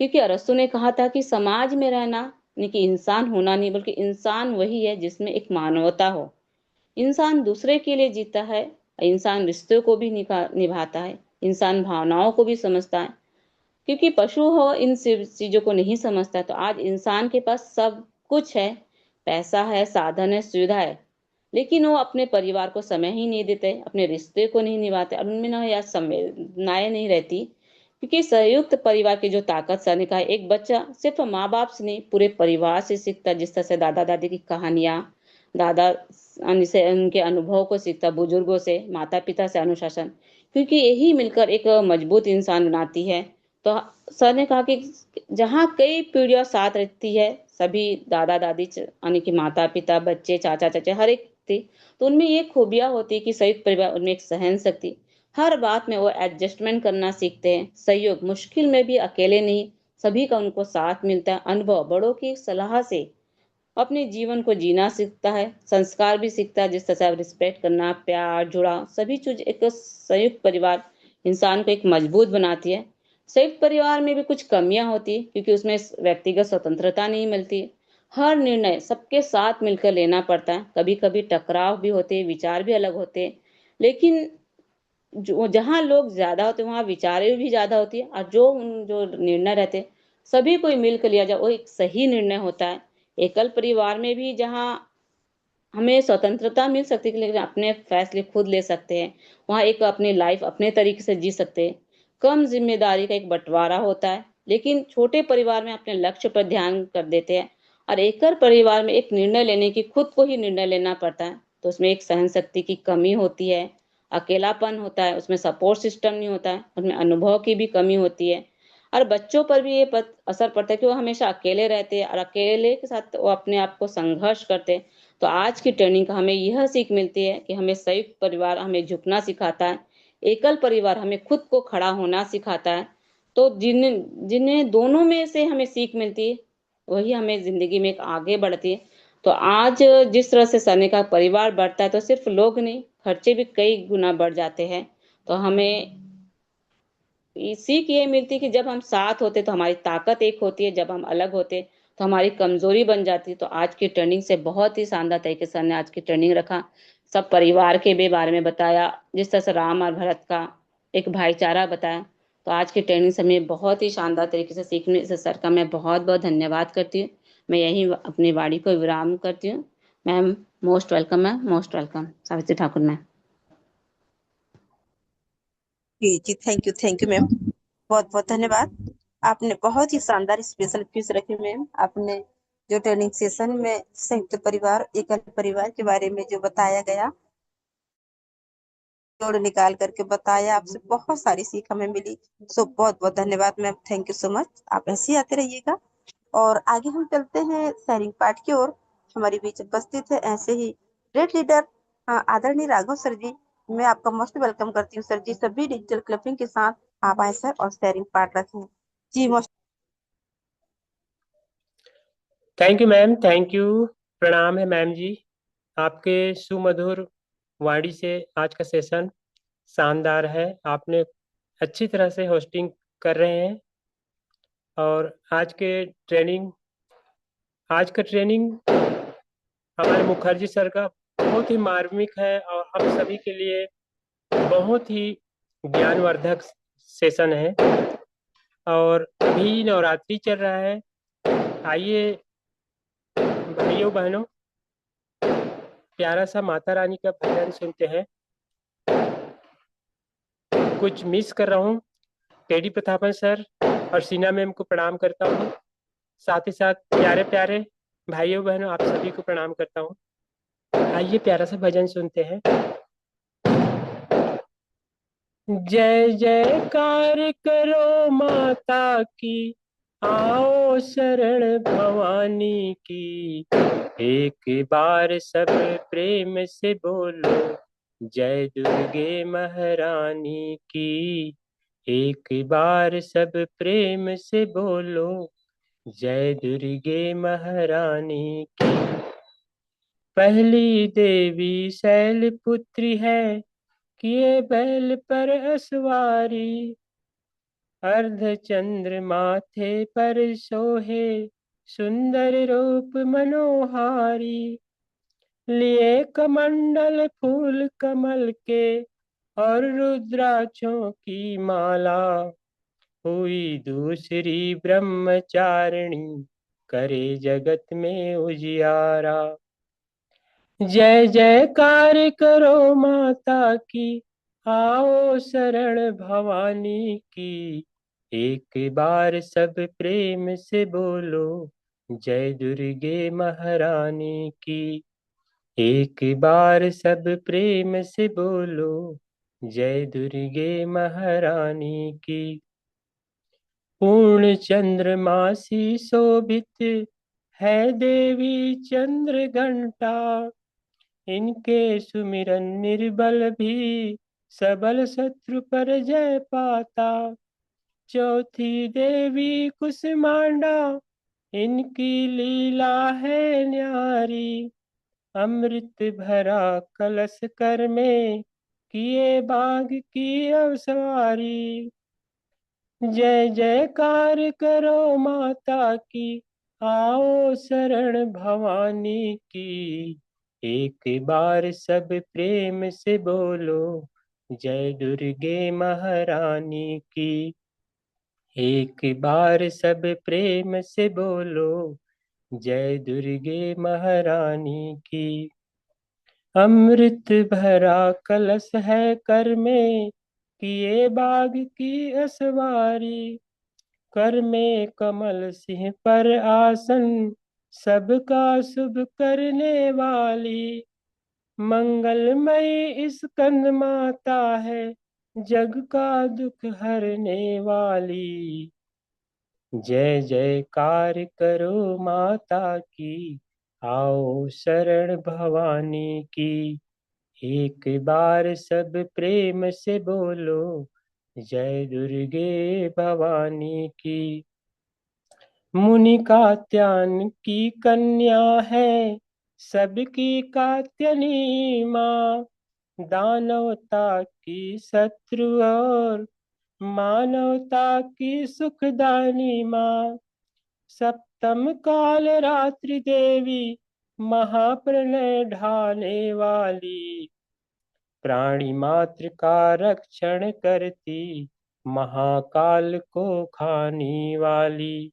क्योंकि अरस्तु ने कहा था कि समाज में रहना यानी कि इंसान होना नहीं, बल्कि इंसान वही है जिसमें एक मानवता हो। इंसान दूसरे के लिए जीता है, इंसान रिश्तों को भी निभाता है, इंसान भावनाओं को भी समझता है। क्योंकि पशु हो इन चीजों को नहीं समझता। तो आज इंसान के पास सब कुछ है, पैसा है, साधन है, सुविधा है, लेकिन वो अपने परिवार को समय ही नहीं देते, अपने रिश्ते को नहीं निभाते, और उनमें ना या संवेदनाएं नहीं रहती। क्योंकि संयुक्त परिवार की जो ताकत से निकाय, एक बच्चा सिर्फ माँ बाप से नहीं पूरे परिवार से सीखता। जिस तरह से दादा दादी की कहानियां, दादा से उनके अनुभव को सीखता, बुजुर्गों से, माता पिता से अनुशासन, क्योंकि यही मिलकर एक मजबूत इंसान बनाती है। तो सर ने कहा कि जहाँ कई पीढ़ियां साथ रहती है, सभी दादा दादी यानी कि माता पिता, बच्चे, चाचा चाचा, हर एक थी, तो उनमें ये खूबियां होती है कि संयुक्त परिवार उनमें एक सहन शक्ति, हर बात में वो एडजस्टमेंट करना सीखते हैं, सहयोग, मुश्किल में भी अकेले नहीं, सभी का उनको साथ मिलता है, अनुभव, बड़ों की सलाह से अपने जीवन को जीना सीखता है, संस्कार भी सीखता है, जिस तरह से रिस्पेक्ट करना, प्यार, जुड़ाव, सभी चीज एक संयुक्त परिवार इंसान को एक मजबूत बनाती है। संयुक्त परिवार में भी कुछ कमियां होती है, क्योंकि उसमें व्यक्तिगत स्वतंत्रता नहीं मिलती, हर निर्णय सबके साथ मिलकर लेना पड़ता है, कभी कभी टकराव भी होते हैं, विचार भी अलग होते हैं, लेकिन जो जहाँ लोग ज्यादा होते हैं वहाँ विचारें भी ज्यादा होती है, और जो निर्णय रहते हैं सभी कोई मिलकर लिया जाए वो एक सही निर्णय होता है। एकल परिवार में भी जहाँ हमें स्वतंत्रता मिल सकती है, लेकिन अपने फैसले खुद ले सकते हैं, वहाँ एक अपनी लाइफ अपने तरीके से जी सकते हैं, कम जिम्मेदारी का एक बंटवारा होता है। लेकिन छोटे परिवार में अपने लक्ष्य पर ध्यान कर देते हैं, और एकल परिवार में एक निर्णय लेने की खुद को ही निर्णय लेना पड़ता है, तो उसमें एक सहन शक्ति की कमी होती है, अकेलापन होता है, उसमें सपोर्ट सिस्टम नहीं होता है, उसमें अनुभव की भी कमी होती है, और बच्चों पर भी ये असर पड़ता है कि वो हमेशा अकेले रहते हैं, और अकेले के साथ वो अपने आप को संघर्ष करते हैं। तो आज की ट्रेनिंग का हमें यह सीख मिलती है कि हमें संयुक्त परिवार हमें झुकना सिखाता है, एकल परिवार हमें खुद को खड़ा होना सिखाता है। तो जिन्हें जिन्हें दोनों में से हमें सीख मिलती है, वही हमें जिंदगी में एक आगे बढ़ती है। तो आज जिस तरह से सने का परिवार बढ़ता है, तो सिर्फ लोग नहीं, खर्चे भी कई गुना बढ़ जाते हैं। तो हमें सीख ये मिलती है कि जब हम साथ होते तो हमारी ताकत एक होती है, जब हम अलग होते तो हमारी कमजोरी बन जाती है। तो आज की ट्रेनिंग से बहुत ही शानदार तरीके से हमने आज की ट्रेनिंग रखा, सब परिवार के भी बारे में बताया, जिस तरह से राम और भरत का एक भाईचारा बताया। तो आज की ट्रेनिंग से हमें बहुत ही शानदार तरीके से सीखने से सर का मैं बहुत बहुत धन्यवाद करती हूँ। मैं यही अपनी वाणी को विराम करती हूँ। Ma'am most welcome, ma'am most welcome, Savitri Thakur ma'am. जी जी, थैंक यू मैम, बहुत बहुत धन्यवाद। आपने बहुत ही शानदार स्पेशल क्विज रखे मैम। आपने जो ट्रेनिंग सेशन में संयुक्त परिवार एकल परिवार के बारे में जो बताया गया, जोड़ निकाल करके बताया, आपसे बहुत सारी सीख हमें मिली। सो बहुत बहुत धन्यवाद ma'am, thank you so much. आप ऐसे ही आते रहिएगा। और आगे हम चलते हैं शेयरिंग पार्ट की ओर। हमारे बीच उपस्थित है ऐसे ही ग्रेट लीडर आदरणीय राघव सर जी। मैं आपका मोस्ट वेलकम करती हूँ सर जी। सभी डिजिटल क्लिपिंग के साथ आप आए सर और शेयरिंग पार्ट रखें। जी most thank you ma'am, thank you. प्रणाम है मैम जी, आपके सुमधुर वाणी से आज का सेशन शानदार है। आपने अच्छी तरह से होस्टिंग कर रहे हैं। और आज का ट्रेनिंग हमारे मुखर्जी सर का बहुत ही मार्मिक है और हम सभी के लिए बहुत ही ज्ञानवर्धक सेशन है। और अभी नवरात्रि चल रहा है। आइए भाइयों बहनों, प्यारा सा माता रानी का भजन सुनते हैं। कुछ मिस कर रहा हूँ, टेडी प्रतापन सर और सीना मैम को प्रणाम करता हूँ। साथ ही साथ प्यारे प्यारे भाइयों बहनों, आप सभी को प्रणाम करता हूँ। आइए प्यारा सा भजन सुनते हैं। जय जयकार करो माता की, आओ शरण भवानी की, एक बार सब प्रेम से बोलो, जय दुर्गे महारानी की। एक बार सब प्रेम से बोलो, जय दुर्गे महारानी की। पहली देवी शैलपुत्री है, किए बैल पर असवारी, अर्धचंद्र माथे पर सोहे, सुंदर रूप मनोहारी, लिए कमंडल फूल कमल के और रुद्राक्षों की माला, हुई दूसरी ब्रह्मचारिणी, करे जगत में उजियारा। जय जयकार करो माता की, आओ शरण भवानी की, एक बार सब प्रेम से बोलो, जय दुर्गे महारानी की। एक बार सब प्रेम से बोलो, जय दुर्गे महारानी की। पूर्ण चंद्रमासी शोभित है देवी चंद्र घंटा, इनके सुमिरन निर्बल भी सबल शत्रु पर जय पाता। चौथी देवी कुसमांडा, इनकी लीला है न्यारी, अमृत भरा कलश कर में किए बाग की अवसवारी। जय जयकार करो माता की, आओ शरण भवानी की, एक बार सब प्रेम से बोलो, जय दुर्गे महारानी की। एक बार सब प्रेम से बोलो, जय दुर्गे महारानी की। अमृत भरा कलश है कर में, किए बाग की असवारी, कर में कमल सिंह पर आसन, सबका शुभ करने वाली। मंगलमयी स्कंद माता है, जग का दुख हरने वाली। जय जयकार करो माता की, आओ शरण भवानी की। एक बार सब प्रेम से बोलो, जय दुर्गे भवानी की। मुनि कात्यायन की कन्या है, सबकी कात्यायनी माँ, दानवता की शत्रु और मानवता की सुखदानी माँ। सप्तम काल रात्रि देवी, महाप्रलय ढाने वाली, प्राणी मात्र का रक्षण करती, महाकाल को खाने वाली।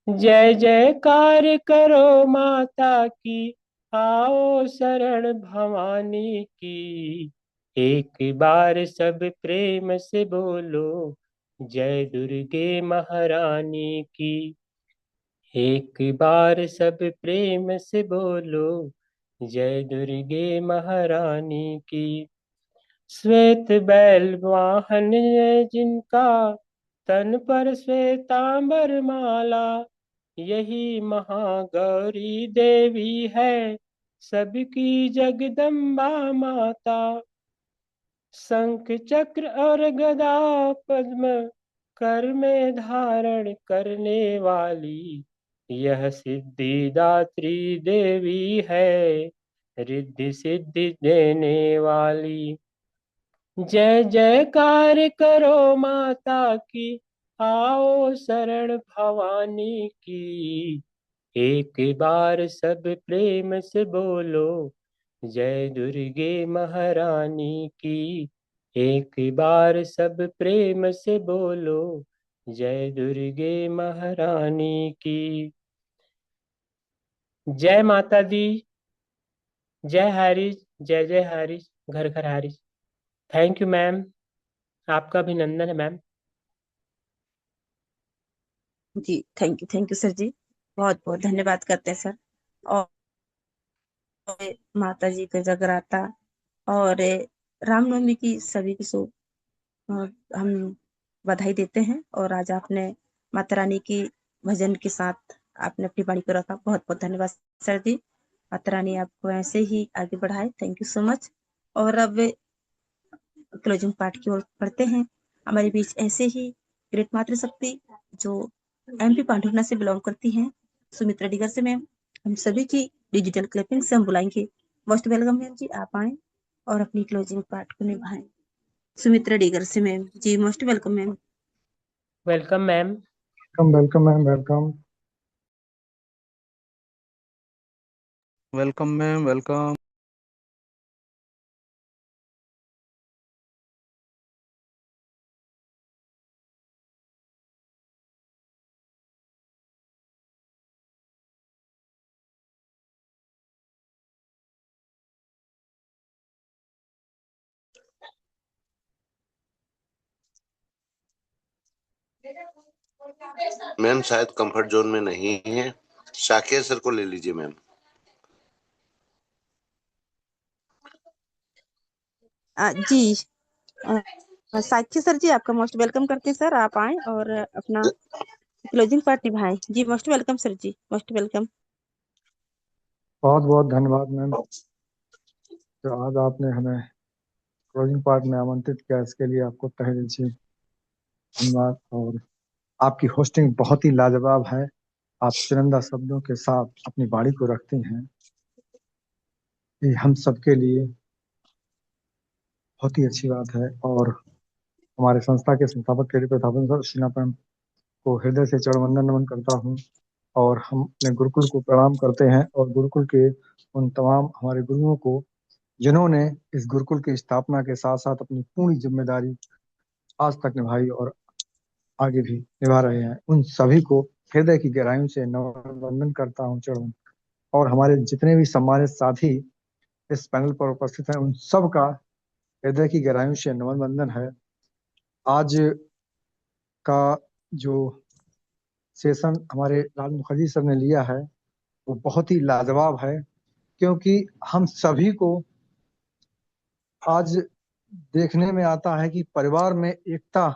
जय जयकार करो माता की, आओ शरण भवानी की। एक बार सब प्रेम से बोलो, जय दुर्गे महारानी की। एक बार सब प्रेम से बोलो, जय दुर्गे महारानी की। श्वेत बैल वाहन है जिनका, तन पर श्वेतांबर माला, यही महागौरी देवी है, सबकी जगदम्बा माता। शंख चक्र और गदा पद्म कर में धारण करने वाली, यह सिद्धिदात्री देवी है, रिद्धि सिद्धि देने वाली। जय जयकार करो माता की, आओ शरण भवानी की। एक बार सब प्रेम से बोलो, जय दुर्गे महारानी की। एक बार सब प्रेम से बोलो, जय दुर्गे महारानी की। जय माता दी, जय हरीश, जय जय हरीश, घर घर हरीश। थैंक यू मैम, आपका अभिनंदन है मैम। जी थैंक यू सर जी, बहुत बहुत धन्यवाद करते हैं सर। और माता जी का जगराता और रामनवमी की सभी की हम बधाई देते हैं। और आज आपने माता रानी की भजन के साथ आपने अपनी वाणी को रखा, बहुत बहुत धन्यवाद सर जी। माता रानी आपको ऐसे ही आगे बढ़ाए, थैंक यू सो मच। और अब क्लोजिंग पार्ट की ओर बढ़ते हैं। हमारे बीच ऐसे ही ग्रेट मातृशक्ति जो एमपी पांडुरना से बिलोंग करती हैं, सुमित्रा डिगर से मैम, हम सभी की डिजिटल क्लिपिंग से हम बुलाएंगे। मोस्ट वेलकम मैम जी, आप आए और अपनी क्लोजिंग पार्ट को निभाएं। सुमित्रा डिगर से ma'am ji, most welcome ma'am. Welcome ma'am. Welcome ma'am, welcome. Welcome ma'am, welcome. Ma'am शायद कंफर्ट जोन में नहीं है, शाकिर सर को ले लीजिए मैम। जी साक्षी सर जी, आपका मोस्ट वेलकम करते हैं सर। आप आए और अपना क्लोजिंग पार्ट निभाएं। जी most welcome sir ji, most welcome. बहुत बहुत धन्यवाद मैम, जो आज आपने हमें क्लोजिंग पार्ट में आमंत्रित किया, इसके लिए आपको तहे दिल से धन्यवाद। और आपकी होस्टिंग बहुत ही लाजवाब है। आप चुनिंदा शब्दों के साथ अपनी बाणी को रखते हैं, ये हम सबके लिए बहुत ही अच्छी बात है। और हमारे संस्था के संस्थापक के प्रधान सर श्रीनापन को हृदय से चरण वंदन नमन करता हूँ। और हम अपने गुरुकुल को प्रणाम करते हैं, और गुरुकुल के उन तमाम हमारे गुरुओं को जिन्होंने इस गुरुकुल की स्थापना के साथ साथ अपनी पूरी जिम्मेदारी आज तक निभाई और आगे भी निभा रहे हैं, उन सभी को हृदय की गहराइयों से नमन वंदन करता हूँ, चरण। और हमारे जितने भी सम्मानित साथी इस पैनल पर उपस्थित हैं, उन सब का हृदय की गहराइयों से नमन वंदन है। आज का जो सेशन हमारे लाल मुखर्जी सर ने लिया है वो बहुत ही लाजवाब है, क्योंकि हम सभी को आज देखने में आता है कि परिवार में एकता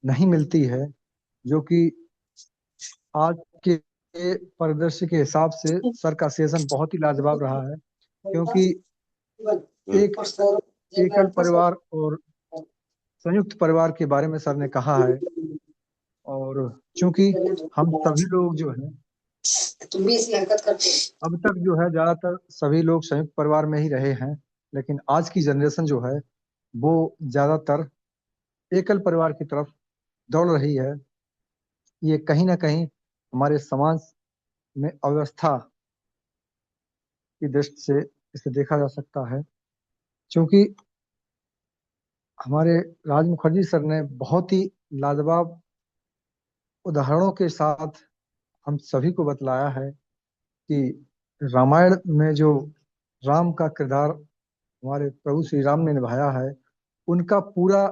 नहीं मिलती है, जो कि आज के परिदृश्य के हिसाब से सर का सेशन बहुत ही लाजवाब रहा है। क्योंकि एक एकल परिवार और संयुक्त परिवार के बारे में सर ने कहा है, और चूंकि हम सभी लोग जो है अब तक जो है ज्यादातर सभी लोग संयुक्त परिवार में ही रहे हैं, लेकिन आज की जनरेशन जो है वो ज्यादातर एकल परिवार की तरफ दौड़ रही है। ये कहीं ना कहीं हमारे समाज में अव्यवस्था की दृष्टि से इसे देखा जा सकता है। क्योंकि हमारे राज मुखर्जी सर ने बहुत ही लाजवाब उदाहरणों के साथ हम सभी को बतलाया है कि रामायण में जो राम का किरदार हमारे प्रभु श्री राम ने निभाया है, उनका पूरा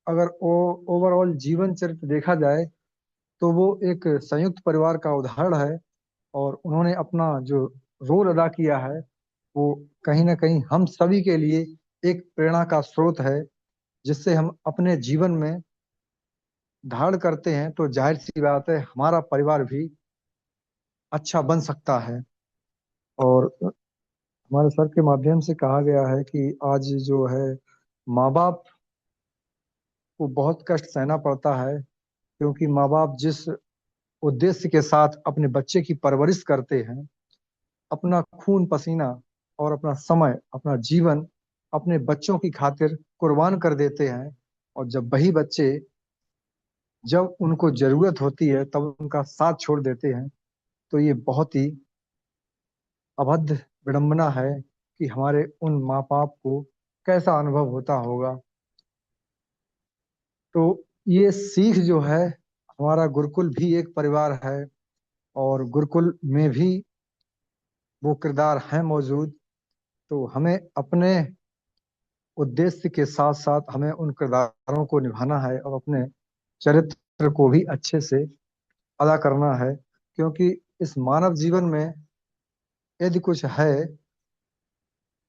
अगर ओवरऑल जीवन चरित्र देखा जाए तो वो एक संयुक्त परिवार का उदाहरण है। और उन्होंने अपना जो रोल अदा किया है वो कहीं ना कहीं हम सभी के लिए एक प्रेरणा का स्रोत है, जिससे हम अपने जीवन में धारण करते हैं तो जाहिर सी बात है हमारा परिवार भी अच्छा बन सकता है। और हमारे सर के माध्यम से कहा गया है कि आज जो है माँ बाप को बहुत कष्ट सहना पड़ता है, क्योंकि माँ बाप जिस उद्देश्य के साथ अपने बच्चे की परवरिश करते हैं, अपना खून पसीना और अपना समय, अपना जीवन अपने बच्चों की खातिर कुर्बान कर देते हैं, और जब वही बच्चे जब उनको जरूरत होती है तब उनका साथ छोड़ देते हैं, तो ये बहुत ही अभद्र विडंबना है कि हमारे उन माँ बाप को कैसा अनुभव होता होगा। तो ये सीख जो है, हमारा गुरुकुल भी एक परिवार है, और गुरुकुल में भी वो किरदार हैं मौजूद। तो हमें अपने उद्देश्य के साथ साथ हमें उन किरदारों को निभाना है और अपने चरित्र को भी अच्छे से अदा करना है। क्योंकि इस मानव जीवन में यदि कुछ है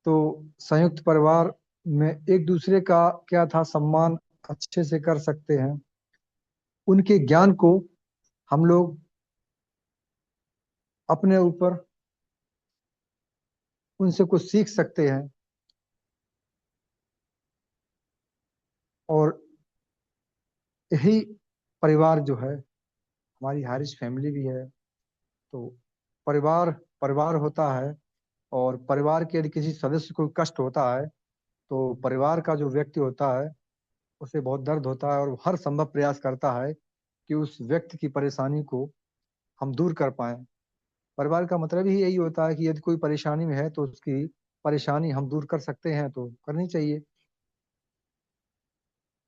तो संयुक्त परिवार में एक दूसरे का क्या था सम्मान अच्छे से कर सकते हैं, उनके ज्ञान को हम लोग अपने ऊपर उनसे कुछ सीख सकते हैं। और यही परिवार जो है, हमारी हारिस फैमिली भी है, तो परिवार परिवार होता है। और परिवार के यदि किसी सदस्य को कष्ट होता है तो परिवार का जो व्यक्ति होता है उसे बहुत दर्द होता है, और वो हर संभव प्रयास करता है कि उस व्यक्ति की परेशानी को हम दूर कर पाएं। परिवार का मतलब ही यही होता है कि यदि कोई परेशानी में है तो उसकी परेशानी हम दूर कर सकते हैं तो करनी चाहिए।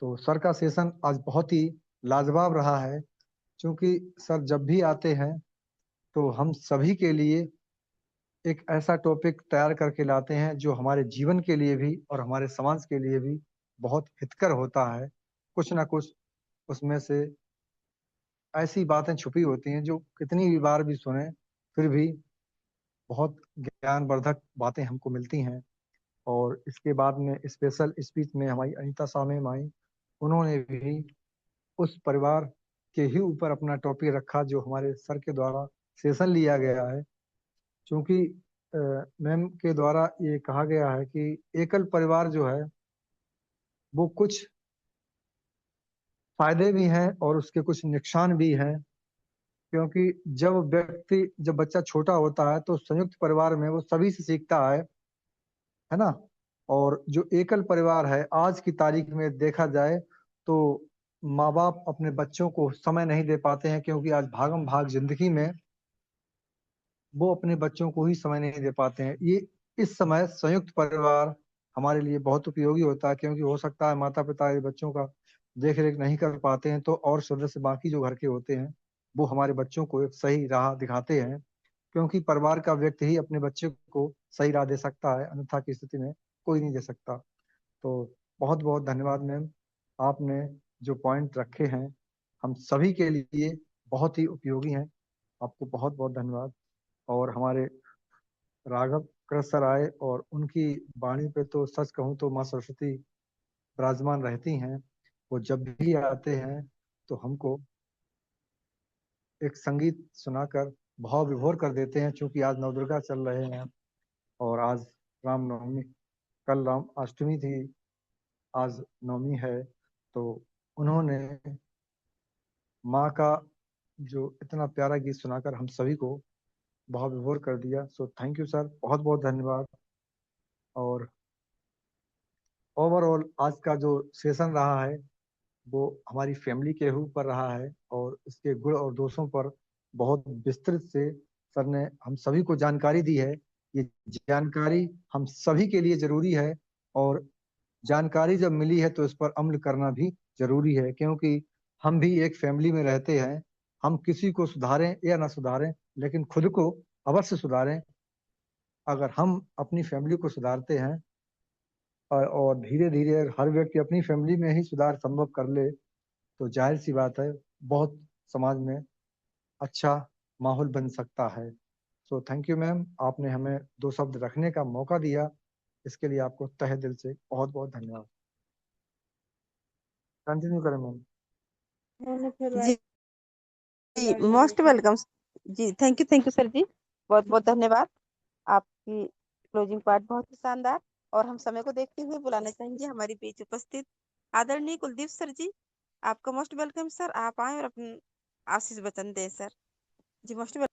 तो सर का सेशन आज बहुत ही लाजवाब रहा है, क्योंकि सर जब भी आते हैं तो हम सभी के लिए एक ऐसा टॉपिक तैयार करके लाते हैं जो हमारे जीवन के लिए भी और हमारे समाज के लिए भी बहुत हितकर होता है। कुछ ना कुछ उसमें से ऐसी बातें छुपी होती हैं जो कितनी भी बार भी सुने फिर भी बहुत ज्ञानवर्धक बातें हमको मिलती हैं। और इसके बाद में स्पेशल स्पीच में हमारी अनीता साहब आई, उन्होंने भी उस परिवार के ही ऊपर अपना टॉपिक रखा जो हमारे सर के द्वारा सेशन लिया गया है। क्योंकि मैम के द्वारा ये कहा गया है कि एकल परिवार जो है वो कुछ फायदे भी हैं और उसके कुछ नुकसान भी हैं। क्योंकि जब बच्चा छोटा होता है तो संयुक्त परिवार में वो सभी से सीखता है ना। और जो एकल परिवार है आज की तारीख में देखा जाए तो माँ बाप अपने बच्चों को समय नहीं दे पाते हैं, क्योंकि आज भागम भाग जिंदगी में वो अपने बच्चों को ही समय नहीं दे पाते हैं। ये इस समय संयुक्त परिवार हमारे लिए बहुत उपयोगी होता है, क्योंकि हो सकता है माता पिता ये बच्चों का देख रेख नहीं कर पाते हैं तो और सदस्य बाकी जो घर के होते हैं वो हमारे बच्चों को एक सही राह दिखाते हैं। क्योंकि परिवार का व्यक्ति ही अपने बच्चे को सही राह दे सकता है, अन्यथा की स्थिति में कोई नहीं दे सकता। तो बहुत बहुत धन्यवाद मैम, आपने जो पॉइंट रखे हैं हम सभी के लिए बहुत ही उपयोगी हैं। आपको बहुत बहुत धन्यवाद। और हमारे राघव कृष्ण सर आए और उनकी वाणी पे तो सच कहूँ तो माँ सरस्वती विराजमान रहती हैं। वो जब भी आते हैं तो हमको एक संगीत सुनाकर भाव विभोर कर देते हैं। चूंकि आज नवदुर्गा चल रहे हैं और आज रामनवमी, कल राम अष्टमी थी, आज नवमी है, तो उन्होंने माँ का जो इतना प्यारा गीत सुनाकर हम सभी को भाव विभोर कर दिया। सो थैंक यू सर, बहुत बहुत धन्यवाद। और ओवरऑल आज का जो सेशन रहा है वो हमारी फैमिली के ऊपर रहा है और इसके गुण और दोषों पर बहुत विस्तृत से सर ने हम सभी को जानकारी दी है। ये जानकारी हम सभी के लिए जरूरी है और जानकारी जब मिली है तो इस पर अमल करना भी जरूरी है, क्योंकि हम भी एक फैमिली में रहते हैं। हम किसी को सुधारें या ना सुधारें लेकिन खुद को अवश्य सुधारें। अगर हम अपनी फैमिली को सुधारते हैं और धीरे धीरे हर व्यक्ति अपनी फैमिली में ही सुधार संभव कर ले तो जाहिर सी बात है बहुत समाज में अच्छा माहौल बन सकता है। सो थैंक यू मैम, आपने हमें दो शब्द रखने का मौका दिया, इसके लिए आपको तहे दिल से बहुत बहुत धन्यवाद। कंटिन्यू करें मैम। जी जी मोस्ट वेलकम जी, थैंक यू सर जी, बहुत बहुत धन्यवाद। आपकी क्लोजिंग पार्ट बहुत ही शानदार। और हम समय को देखते हुए बुलाना चाहेंगे हमारी बीच उपस्थित आदरणीय कुलदीप सर जी। आपका मोस्ट वेलकम सर, आप आए और अपने आशीष वचन दें sir ji. Most welcome.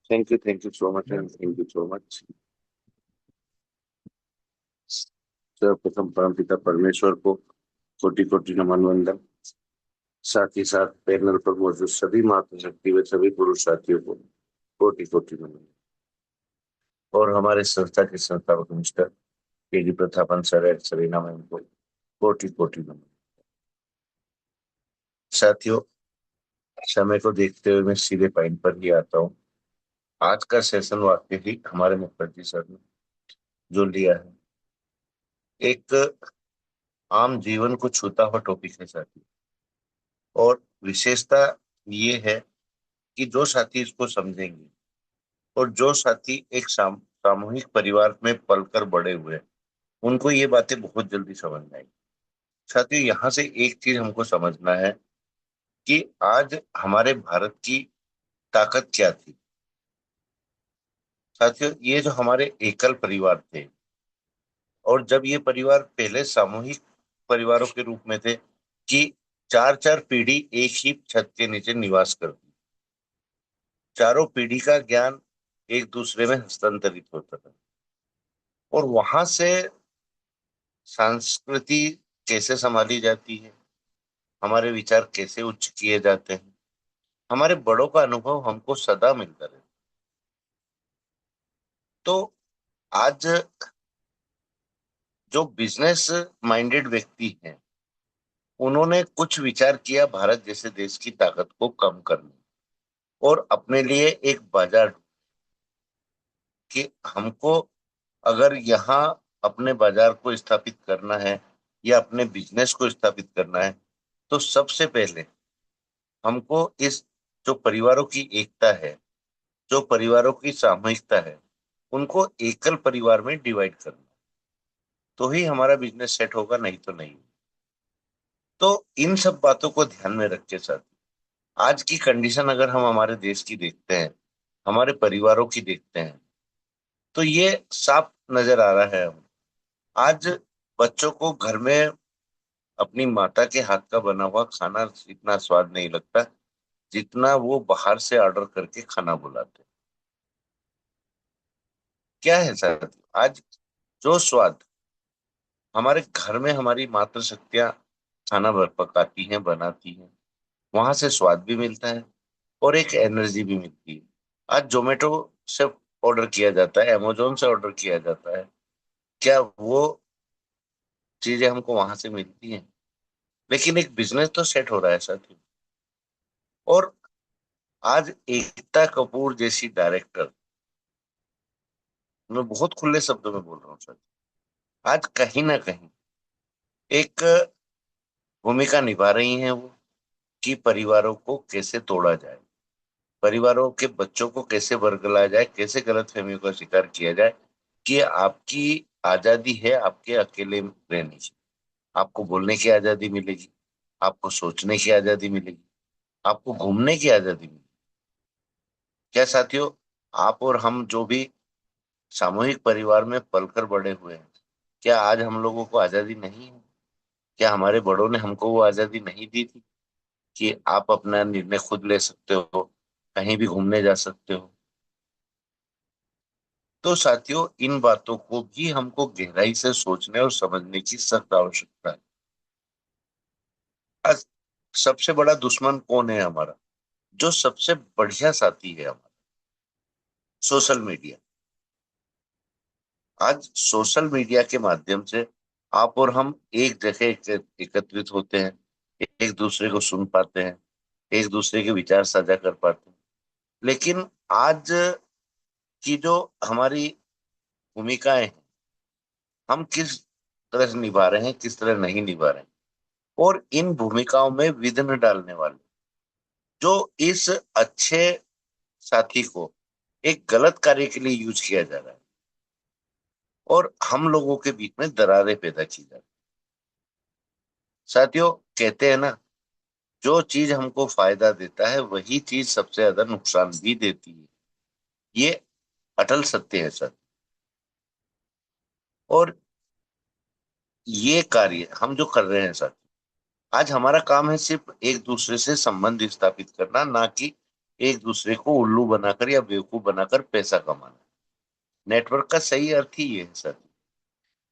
Thank you so much and thank you so much. सर्वप्रथम परमपिता परमेश्वर को कोटि कोटि नमन वंदन। साथ ही साथ पैनल पर मौजूद सभी माता शक्ति व सभी पुरुष साथियों को कोटि कोटि नमन। और हमारे संस्था के संस्थापक mister K D Pratapan sir and Sarina ma'am को कोटि कोटि नमन। साथियों, समय को देखते हुए मैं सीधे पॉइंट पर ही आता हूँ। आज का सेशन वाकई ही हमारे मुखर्जी सर ने जो लिया है एक आम जीवन को छूता हुआ टॉपिक है साथियों। और विशेषता ये है कि जो साथी इसको समझेंगे और जो साथी एक सामूहिक परिवार में पलकर बड़े हुए उनको ये बातें बहुत जल्दी समझ में आएंगी। साथियों, यहाँ से एक चीज हमको समझना है कि आज हमारे भारत की ताकत क्या थी। साथियों, ये जो हमारे एकल परिवार थे और जब ये परिवार पहले सामूहिक परिवारों के रूप में थे कि चार चार पीढ़ी एक ही छत के नीचे निवास करती, चारों पीढ़ी का ज्ञान एक दूसरे में हस्तांतरित होता था और वहां से संस्कृति कैसे संभाली जाती है, हमारे विचार कैसे उच्च किए जाते हैं, हमारे बड़ों का अनुभव हमको सदा मिलता रहता है। तो आज जो बिजनेस माइंडेड व्यक्ति हैं, उन्होंने कुछ विचार किया भारत जैसे देश की ताकत को कम करने और अपने लिए एक बाजार कि हमको अगर यहाँ अपने बाजार को स्थापित करना है या अपने बिजनेस को स्थापित करना है, तो सबसे पहले हमको इस जो परिवारों की एकता है, जो परिवारों की सामूहिकता है, उनको एकल परिवार में डिवाइड करना, तो ही हमारा बिजनेस सेट होगा, नहीं तो नहीं। तो इन सब बातों को ध्यान में रख के साथ आज की कंडीशन अगर हम हमारे देश की देखते हैं, हमारे परिवारों की देखते हैं, तो ये साफ नजर आ रहा है। आज बच्चों को घर में अपनी माता के हाथ का बना हुआ खाना इतना स्वाद नहीं लगता जितना वो बाहर से ऑर्डर करके खाना बुलाते हैं। क्या है सर, आज जो स्वाद हमारे घर में हमारी मातृशक्तियां खाना पकाती हैं, बनाती हैं, वहां से स्वाद भी मिलता है और एक एनर्जी भी मिलती है। आज जोमेटो से ऑर्डर किया जाता है, अमेजोन से ऑर्डर किया जाता है, क्या वो चीजें हमको वहां से मिलती हैं? लेकिन एक बिजनेस तो सेट हो रहा है साथ। और आज एकता कपूर जैसी डायरेक्टर, मैं बहुत खुले शब्दों में बोल रहा हूँ सर, आज कहीं ना कहीं एक भूमिका निभा रही हैं वो कि परिवारों को कैसे तोड़ा जाए, परिवारों के बच्चों को कैसे वर्गलाया जाए, कैसे गलतफहमियों का शिकार किया जाए कि आपकी आजादी है आपके अकेले रहने की, आपको बोलने की आजादी मिलेगी, आपको सोचने की आजादी मिलेगी, आपको घूमने की आजादी मिलेगी। क्या साथियों, आप और हम जो भी सामूहिक परिवार में पलकर बड़े हुए हैं, क्या आज हम लोगों को आजादी नहीं है? क्या हमारे बड़ों ने हमको वो आजादी नहीं दी थी कि आप अपना निर्णय खुद ले सकते हो, कहीं भी घूमने जा सकते हो? तो साथियों, इन बातों को भी हमको गहराई से सोचने और समझने की सख्त आवश्यकता है। आज सबसे बड़ा दुश्मन कौन है हमारा? जो सबसे बढ़िया साथी है हमारा, सोशल मीडिया। आज सोशल मीडिया के माध्यम से आप और हम एक जगह एकत्रित होते हैं, एक दूसरे को सुन पाते हैं, एक दूसरे के विचार साझा कर पाते हैं। लेकिन आज की जो हमारी भूमिकाएं हैं, हम किस तरह से निभा रहे हैं, किस तरह नहीं निभा रहे हैं, और इन भूमिकाओं में विघ्न डालने वाले जो इस अच्छे साथी को एक गलत कार्य के लिए यूज किया जा रहा है और हम लोगों के बीच में दरारें पैदा की जा रही है। साथियों, कहते हैं ना, जो चीज हमको फायदा देता है वही चीज सबसे ज्यादा नुकसान भी देती है। ये अटल सत्य है सर। और ये कार्य हम जो कर रहे हैं सर, आज हमारा काम है सिर्फ एक दूसरे से संबंध स्थापित करना, ना कि एक दूसरे को उल्लू बनाकर या बेवकूफ बनाकर पैसा कमाना। नेटवर्क का सही अर्थ ही ये है सर।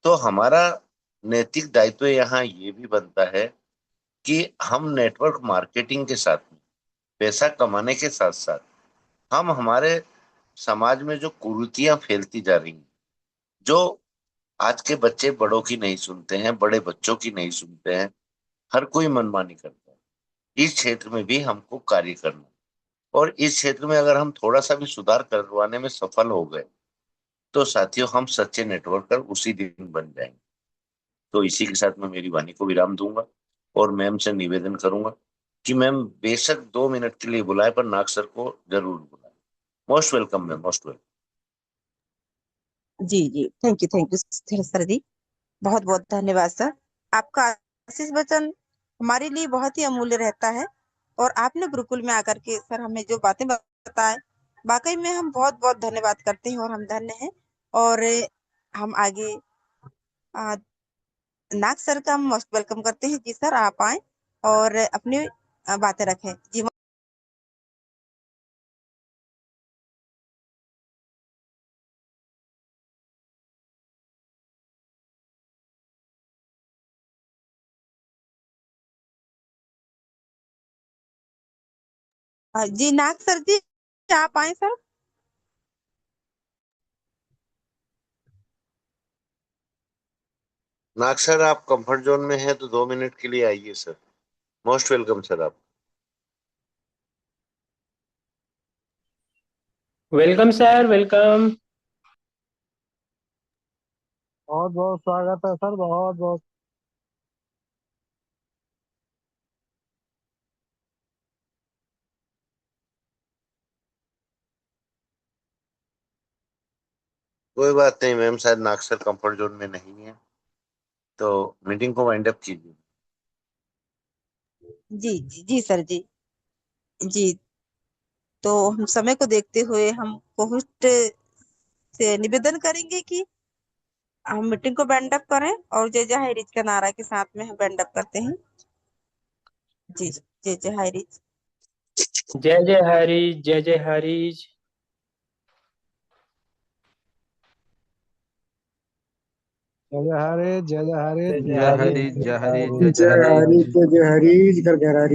तो हमारा नैतिक दायित्व यहाँ ये भी बनता है कि हम नेटवर्क मार्केटिंग के साथ में पैसा कमाने के साथ साथ हम हमारे समाज में जो कुरीतियां फैलती जा रही हैं, जो आज के बच्चे बड़ों की नहीं सुनते हैं, बड़े बच्चों की नहीं सुनते हैं, हर कोई मनमानी करता है, इस क्षेत्र में भी हमको कार्य करना है। और इस क्षेत्र में अगर हम थोड़ा सा भी सुधार करवाने में सफल हो गए, तो साथियों हम सच्चे नेटवर्कर उसी दिन बन जाएंगे। तो इसी के साथ मैं मेरी वाणी को विराम दूंगा और मैम से निवेदन करूंगा कि मैम बेशक 2 मिनट के लिए बुलाए, पर नाग सर को जरूर बुलाए। Most welcome ma'am, most welcome. जी जी, थैंक यू सर जी, बहुत बहुत धन्यवाद सर। आपका आशीष वचन हमारे लिए बहुत ही अमूल्य रहता है। और आपने गुरुकुल में आकर के सर हमें जो बातें बताए, वाकई में हम बहुत बहुत धन्यवाद करते हैं और हम धन्य हैं। और हम आगे आ, नाग सर का हम मोस्ट वेलकम करते हैं। जी सर, आप आए और अपनी बातें रखें जी। जी नाग सर जी, आप आए सर। नाग सर, आप कंफर्ट जोन में हैं तो 2 मिनट के लिए आइए सर। मोस्ट वेलकम सर आप। Welcome sir, welcome. बहुत बहुत स्वागत है सर, बहुत बहुत। कोई बात नहीं मैम, शायद नाग सर कंफर्ट जोन में नहीं है, तो मीटिंग को वाइंड अप कीजिए। जी जी जी सर जी। जी, तो हम समय को देखते हुए हम होस्ट से निवेदन करेंगे कि हम मीटिंग को बैंड अप करें, और जय जय हाय रिच का नारा के साथ में हम बैंड अप करते हैं। जी, जय जय हाय रिच। जय जय हरी, जय जय हरी। जय हरे, जय हरे, जय जय जय जय हरे, हरी, हरी, जय जय हरी, हरे। जय जय जय हरी। हरी, जय हरी, कर हरी।